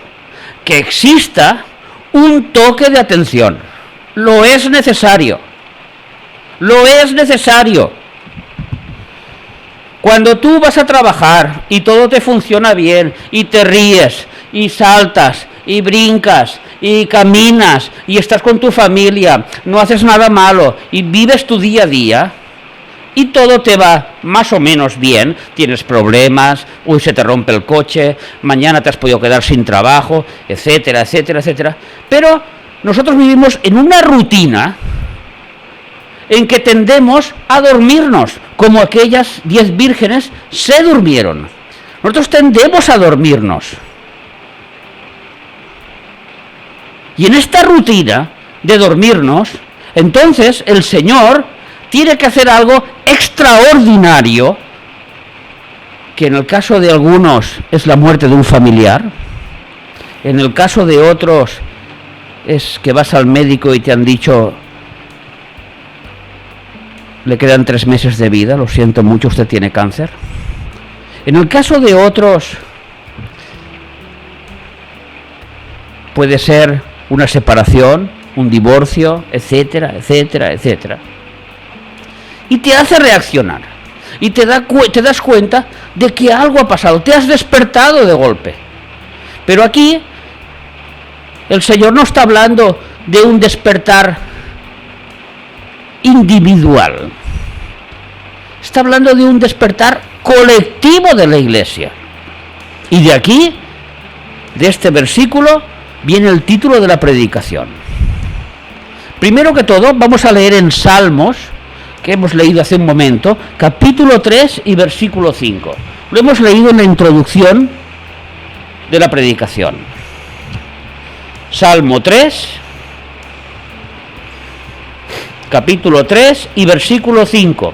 que exista un toque de atención. Lo es necesario. Lo es necesario. Cuando tú vas a trabajar y todo te funciona bien, y te ríes, y saltas, y brincas, y caminas, y estás con tu familia, no haces nada malo, y vives tu día a día, y todo te va más o menos bien, tienes problemas, hoy se te rompe el coche, mañana te has podido quedar sin trabajo, etcétera, etcétera, etcétera. Pero nosotros vivimos en una rutina en que tendemos a dormirnos, como aquellas 10 vírgenes se durmieron. Nosotros tendemos a dormirnos. Y en esta rutina de dormirnos, entonces el Señor tiene que hacer algo extraordinario, que en el caso de algunos es la muerte de un familiar, en el caso de otros es que vas al médico y te han dicho, le quedan 3 meses de vida, lo siento mucho, usted tiene cáncer. En el caso de otros puede ser una separación, un divorcio, etcétera, etcétera, etcétera. Y te hace reaccionar. Y te das cuenta de que algo ha pasado. Te has despertado de golpe. Pero aquí el Señor no está hablando de un despertar individual. Está hablando de un despertar colectivo de la Iglesia. Y de aquí, de este versículo, viene el título de la predicación. Primero que todo, vamos a leer en Salmos, que hemos leído hace un momento, capítulo 3 y versículo 5. Lo hemos leído en la introducción de la predicación. Salmo 3, capítulo 3 y versículo 5.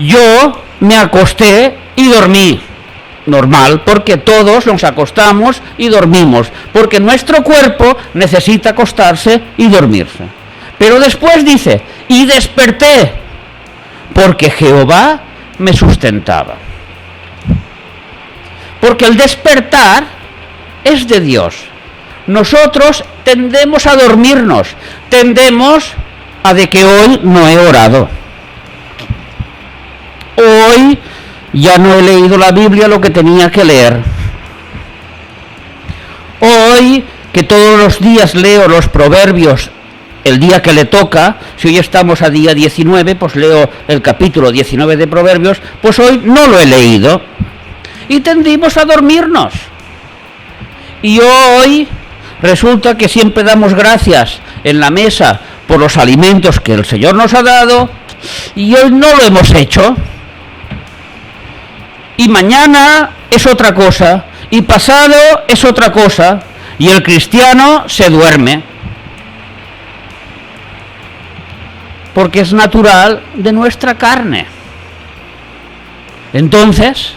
Yo me acosté y dormí. Normal, porque todos nos acostamos y dormimos, porque nuestro cuerpo necesita acostarse y dormirse. Pero después dice, y desperté, porque Jehová me sustentaba. Porque el despertar es de Dios. Nosotros tendemos a dormirnos, tendemos a de que hoy no he orado. Hoy ya no he leído la Biblia lo que tenía que leer. Hoy, que todos los días leo los proverbios el día que le toca, si hoy estamos a día 19, pues leo el capítulo 19 de Proverbios, pues hoy no lo he leído. Y tendimos a dormirnos. Y hoy resulta que siempre damos gracias en la mesa por los alimentos que el Señor nos ha dado, y hoy no lo hemos hecho. Y mañana es otra cosa, y pasado es otra cosa, y el cristiano se duerme. Porque es natural de nuestra carne. Entonces,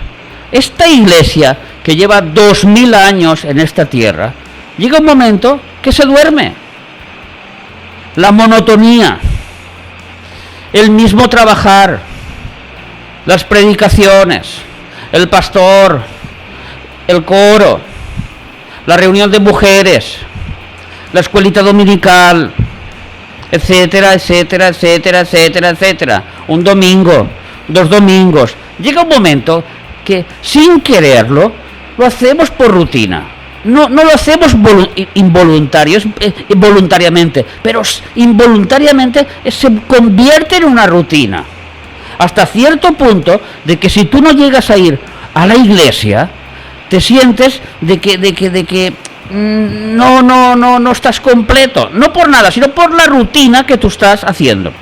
esta iglesia que lleva 2000 años en esta tierra, llega un momento que se duerme. La monotonía, el mismo trabajar, las predicaciones, el pastor, el coro, la reunión de mujeres, la escuelita dominical, etcétera, etcétera, etcétera, etcétera, etcétera. Un domingo, 2 domingos. Llega un momento que sin quererlo lo hacemos por rutina. No lo hacemos voluntariamente, pero involuntariamente se convierte en una rutina. Hasta cierto punto de que si tú no llegas a ir a la iglesia, te sientes de que no estás completo, no por nada, sino por la rutina que tú estás haciendo.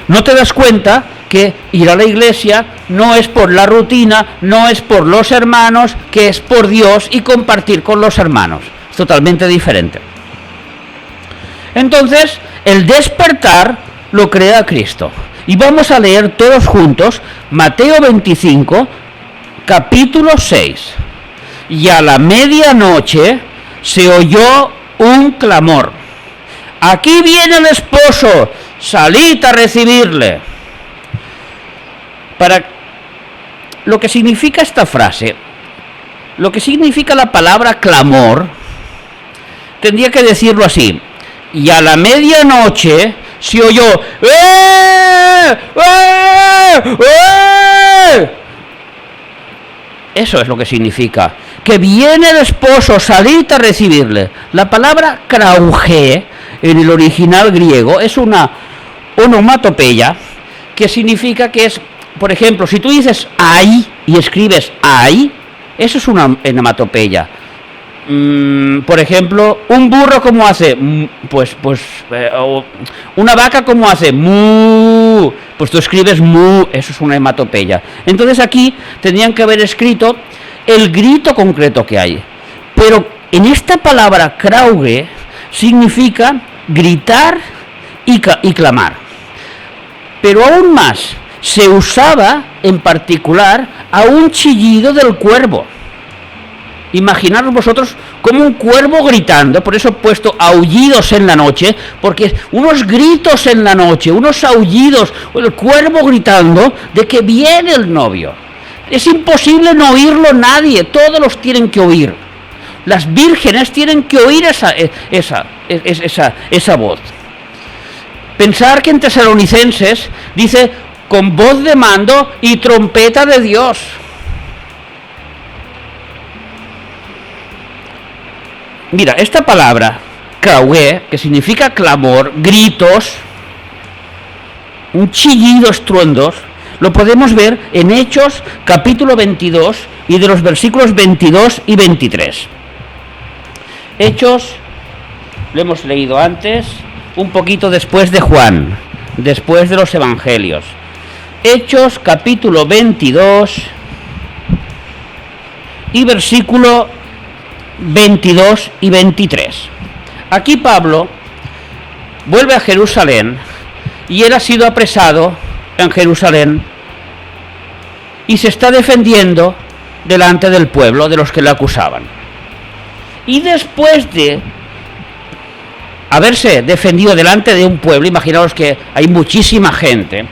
No te das cuenta que ir a la iglesia no es por la rutina, no es por los hermanos, que es por Dios y compartir con los hermanos. Es totalmente diferente. Entonces, el despertar lo crea Cristo. Y vamos a leer todos juntos Mateo 25, capítulo 6. Y a la medianoche se oyó un clamor. Aquí viene el esposo, salid a recibirle. Para lo que significa esta frase, lo que significa la palabra clamor, tendría que decirlo así. Y a la medianoche se oyó ¡eh! ¡eh! ¡eh! Eso es lo que significa. Que viene el esposo, salid a recibirle. La palabra kraugé, en el original griego, es una onomatopeya, que significa que es, por ejemplo, si tú dices ay y escribes ay, eso es una onomatopeya. por ejemplo, un burro ¿cómo hace? Una vaca ¿cómo hace? Mu. Pues tú escribes mu, eso es una hematopeya. Entonces aquí tendrían que haber escrito el grito concreto que hay. Pero en esta palabra krauge significa gritar y clamar. Pero aún más, se usaba en particular a un chillido del cuervo. Imaginaros vosotros como un cuervo gritando, por eso he puesto aullidos en la noche, porque unos gritos en la noche, unos aullidos, el cuervo gritando de que viene el novio. Es imposible no oírlo nadie, todos los tienen que oír. Las vírgenes tienen que oír esa voz. Pensar que en Tesalonicenses dice con voz de mando y trompeta de Dios. Mira, esta palabra, krauge, que significa clamor, gritos, un chillido, estruendos, lo podemos ver en Hechos, capítulo 22, y de los versículos 22 y 23. Hechos, lo hemos leído antes, un poquito después de Juan, después de los Evangelios. Hechos, capítulo 22, y versículo 22 y 23. Aquí Pablo vuelve a Jerusalén y él ha sido apresado en Jerusalén y se está defendiendo delante del pueblo de los que le acusaban. Y después de haberse defendido delante de un pueblo, imaginaos que hay muchísima gente,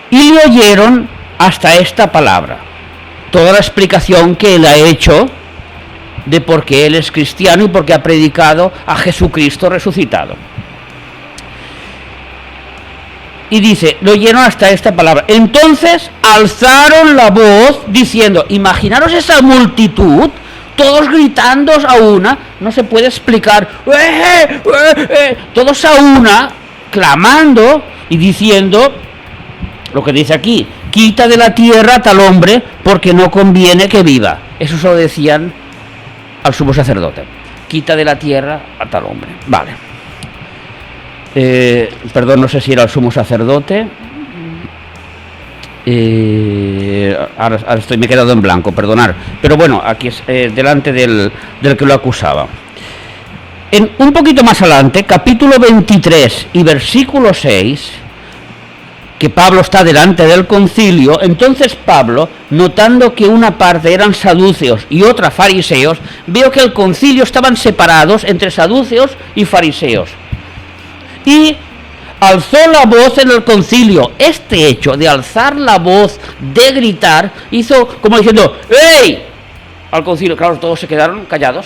y le oyeron hasta esta palabra, toda la explicación que él ha hecho de por qué él es cristiano y por qué ha predicado a Jesucristo resucitado. Y dice, lo oyeron hasta esta palabra. Entonces alzaron la voz diciendo, imaginaros esa multitud, todos gritando a una, no se puede explicar, todos a una, clamando y diciendo lo que dice aquí, quita de la tierra a tal hombre porque no conviene que viva. Eso se lo decían al sumo sacerdote, quita de la tierra a tal hombre. Vale. Perdón, no sé si era el sumo sacerdote. Ahora me he quedado en blanco, perdonar. Pero bueno, aquí es delante del que lo acusaba. Un poquito más adelante, capítulo 23 y versículo 6, que Pablo está delante del concilio, entonces Pablo, notando que una parte eran saduceos y otra fariseos, veo que el concilio estaban separados entre saduceos y fariseos. Y alzó la voz en el concilio. Este hecho de alzar la voz, de gritar, hizo como diciendo, ¡ey! Al concilio, claro, todos se quedaron callados.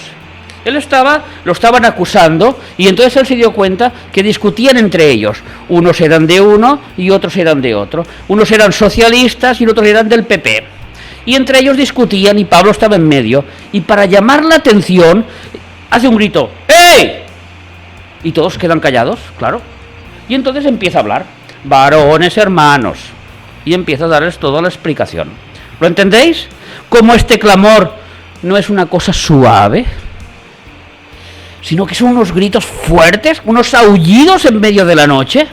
Lo estaban acusando, y entonces él se dio cuenta que discutían entre ellos. Unos eran de uno y otros eran de otro. Unos eran socialistas y otros eran del PP. Y entre ellos discutían y Pablo estaba en medio. Y para llamar la atención, hace un grito, ¡ey! Y todos quedan callados, claro. Y entonces empieza a hablar, varones, hermanos. Y empieza a darles toda la explicación. ¿Lo entendéis? Como este clamor no es una cosa suave, sino que son unos gritos fuertes, unos aullidos en medio de la noche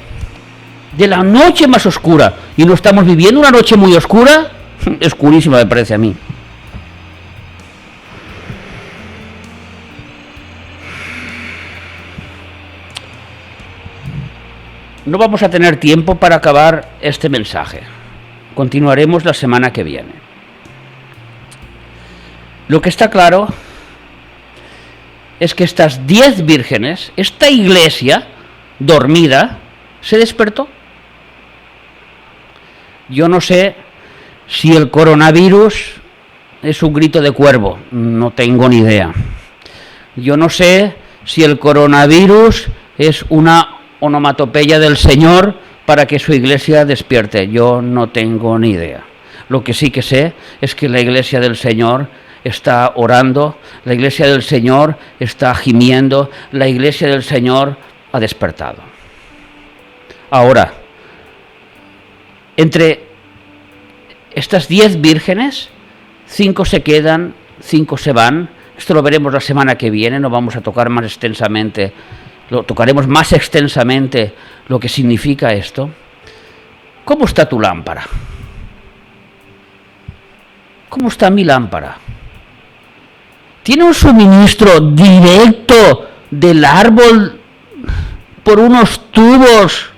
más oscura. Y no estamos viviendo una noche muy oscura, oscurísima me parece a mí. No vamos a tener tiempo para acabar este mensaje. Continuaremos la semana que viene. Lo que está claro es que estas 10 vírgenes, esta iglesia dormida, se despertó. Yo no sé si el coronavirus es un grito de cuervo, no tengo ni idea. Yo no sé si el coronavirus es una onomatopeya del Señor para que su iglesia despierte, yo no tengo ni idea. Lo que sí que sé es que la iglesia del Señor está orando, la iglesia del Señor está gimiendo, la iglesia del Señor ha despertado. Ahora, entre estas 10 vírgenes, 5 se quedan, 5 se van, Esto lo veremos la semana que viene, no vamos a tocar más extensamente, tocaremos más extensamente lo que significa esto. ¿Cómo está tu lámpara? ¿Cómo está mi lámpara? ¿Tiene un suministro directo del árbol por unos tubos,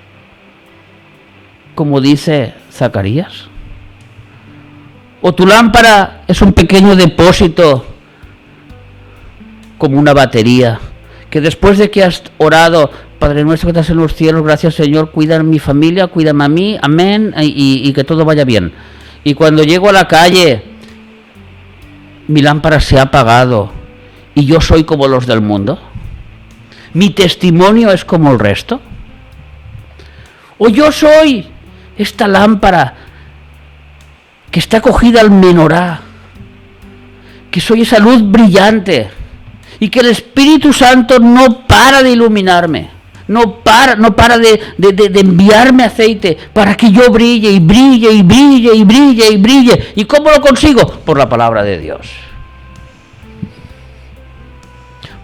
como dice Zacarías? ¿O tu lámpara es un pequeño depósito, como una batería, que después de que has orado, Padre nuestro que estás en los cielos, gracias Señor, cuida a mi familia, cuídame a mí, amén, y que todo vaya bien? Y cuando llego a la calle, mi lámpara se ha apagado y yo soy como los del mundo. ¿Mi testimonio es como el resto? ¿O yo soy esta lámpara que está cogida al menorá, que soy esa luz brillante y que el Espíritu Santo no para de iluminarme, no para de enviarme aceite para que yo brille y brille y brille y brille y brille? ¿Y cómo lo consigo? Por la palabra de Dios.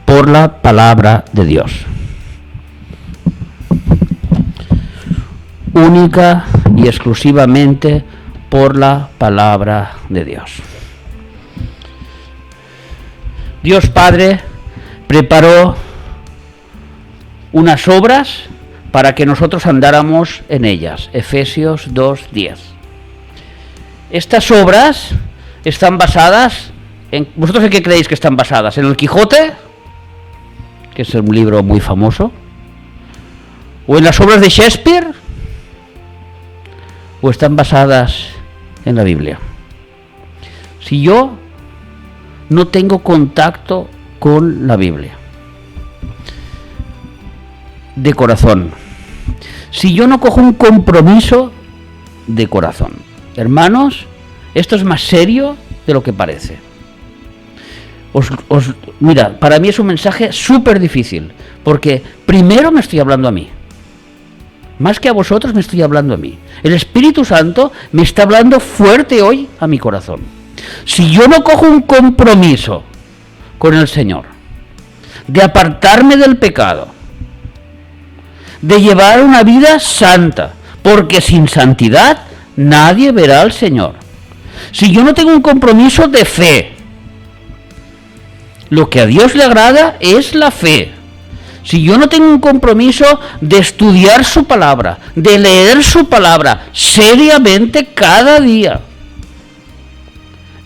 Por la palabra de Dios. Única y exclusivamente por la palabra de Dios. Dios Padre preparó unas obras para que nosotros andáramos en ellas. Efesios 2:10. Estas obras están basadas en... ¿Vosotros en qué creéis que están basadas? ¿En el Quijote, que es un libro muy famoso? ¿O en las obras de Shakespeare? ¿O están basadas en la Biblia? Si yo no tengo contacto con la Biblia de corazón, si yo no cojo un compromiso de corazón, hermanos, esto es más serio de lo que parece. Mira, para mí es un mensaje súper difícil, porque primero me estoy hablando a mí. Más que a vosotros me estoy hablando a mí. El Espíritu Santo me está hablando fuerte hoy a mi corazón. Si yo no cojo un compromiso con el Señor, de apartarme del pecado, de llevar una vida santa, porque sin santidad nadie verá al Señor. Si yo no tengo un compromiso de fe, lo que a Dios le agrada es la fe. Si yo no tengo un compromiso de estudiar su palabra, de leer su palabra seriamente cada día,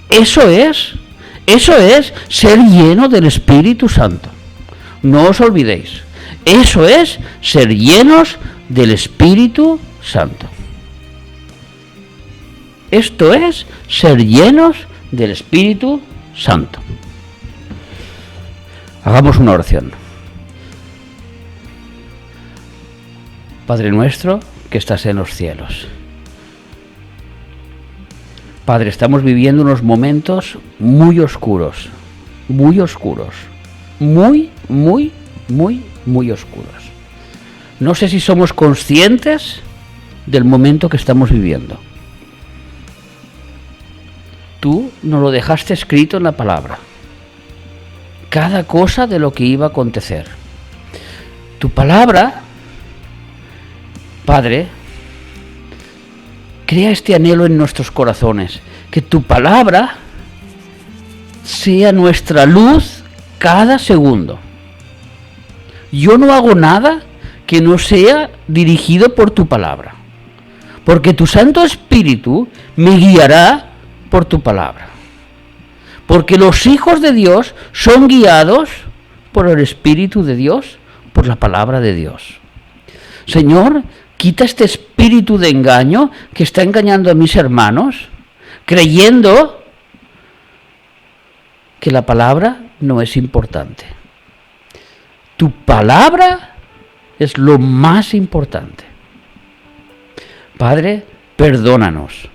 eso es ser lleno del Espíritu Santo. No os olvidéis, eso es ser llenos del Espíritu Santo. Esto es ser llenos del Espíritu Santo. Hagamos una oración. Padre nuestro que estás en los cielos. Padre, estamos viviendo unos momentos muy oscuros, muy oscuros, muy oscuros. No sé si somos conscientes del momento que estamos viviendo. Tú nos lo dejaste escrito en la palabra. Cada cosa de lo que iba a acontecer. Tu palabra, Padre, crea este anhelo en nuestros corazones, que tu palabra sea nuestra luz cada segundo. Yo no hago nada que no sea dirigido por tu palabra, porque tu Santo Espíritu me guiará por tu palabra, porque los hijos de Dios son guiados por el Espíritu de Dios, por la palabra de Dios. Señor, quita este espíritu de engaño que está engañando a mis hermanos, creyendo que la palabra no es importante. Tu palabra es lo más importante. Padre, perdónanos.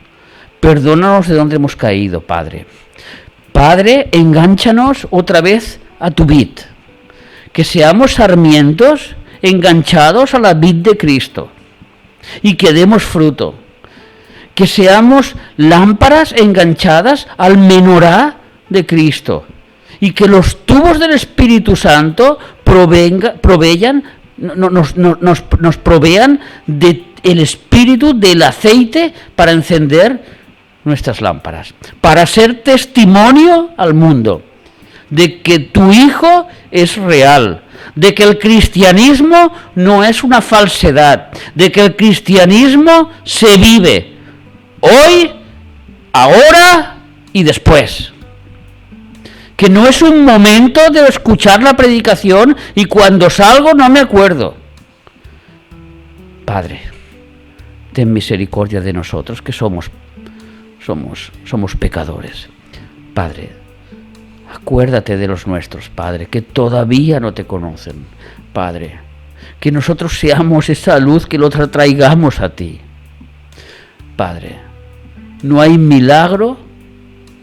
Perdónanos de donde hemos caído, Padre. Padre, engánchanos otra vez a tu vid. Que seamos sarmientos enganchados a la vid de Cristo. Y que demos fruto, que seamos lámparas enganchadas al menorá de Cristo y que los tubos del Espíritu Santo nos provean del Espíritu, del aceite para encender nuestras lámparas, para ser testimonio al mundo de que tu Hijo es real, de que el cristianismo no es una falsedad, de que el cristianismo se vive hoy, ahora y después. Que no es un momento de escuchar la predicación y cuando salgo no me acuerdo. Padre, ten misericordia de nosotros que somos pecadores. Padre, acuérdate de los nuestros, Padre, que todavía no te conocen. Padre, que nosotros seamos esa luz, que lo traigamos a ti. Padre, no hay milagro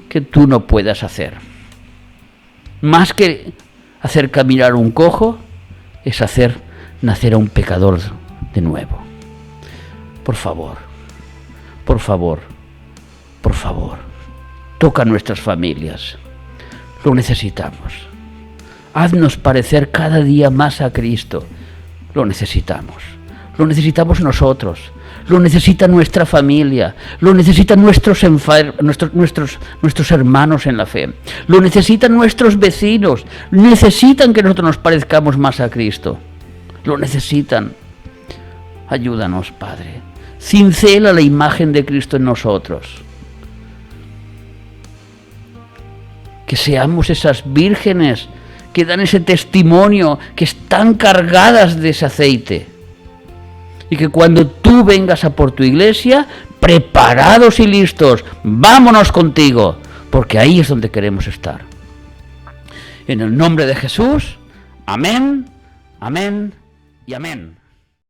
que tú no puedas hacer. Más que hacer caminar un cojo, es hacer nacer a un pecador de nuevo. Por favor, por favor, por favor, toca nuestras familias. Lo necesitamos. Haznos parecer cada día más a Cristo. Lo necesitamos. Lo necesitamos nosotros. Lo necesita nuestra familia. Lo necesitan nuestros hermanos en la fe. Lo necesitan nuestros vecinos. Necesitan que nosotros nos parezcamos más a Cristo. Lo necesitan. Ayúdanos, Padre. Cincela la imagen de Cristo en nosotros. Que seamos esas vírgenes que dan ese testimonio, que están cargadas de ese aceite. Y que cuando tú vengas a por tu iglesia, preparados y listos, vámonos contigo, porque ahí es donde queremos estar. En el nombre de Jesús, amén, amén y amén.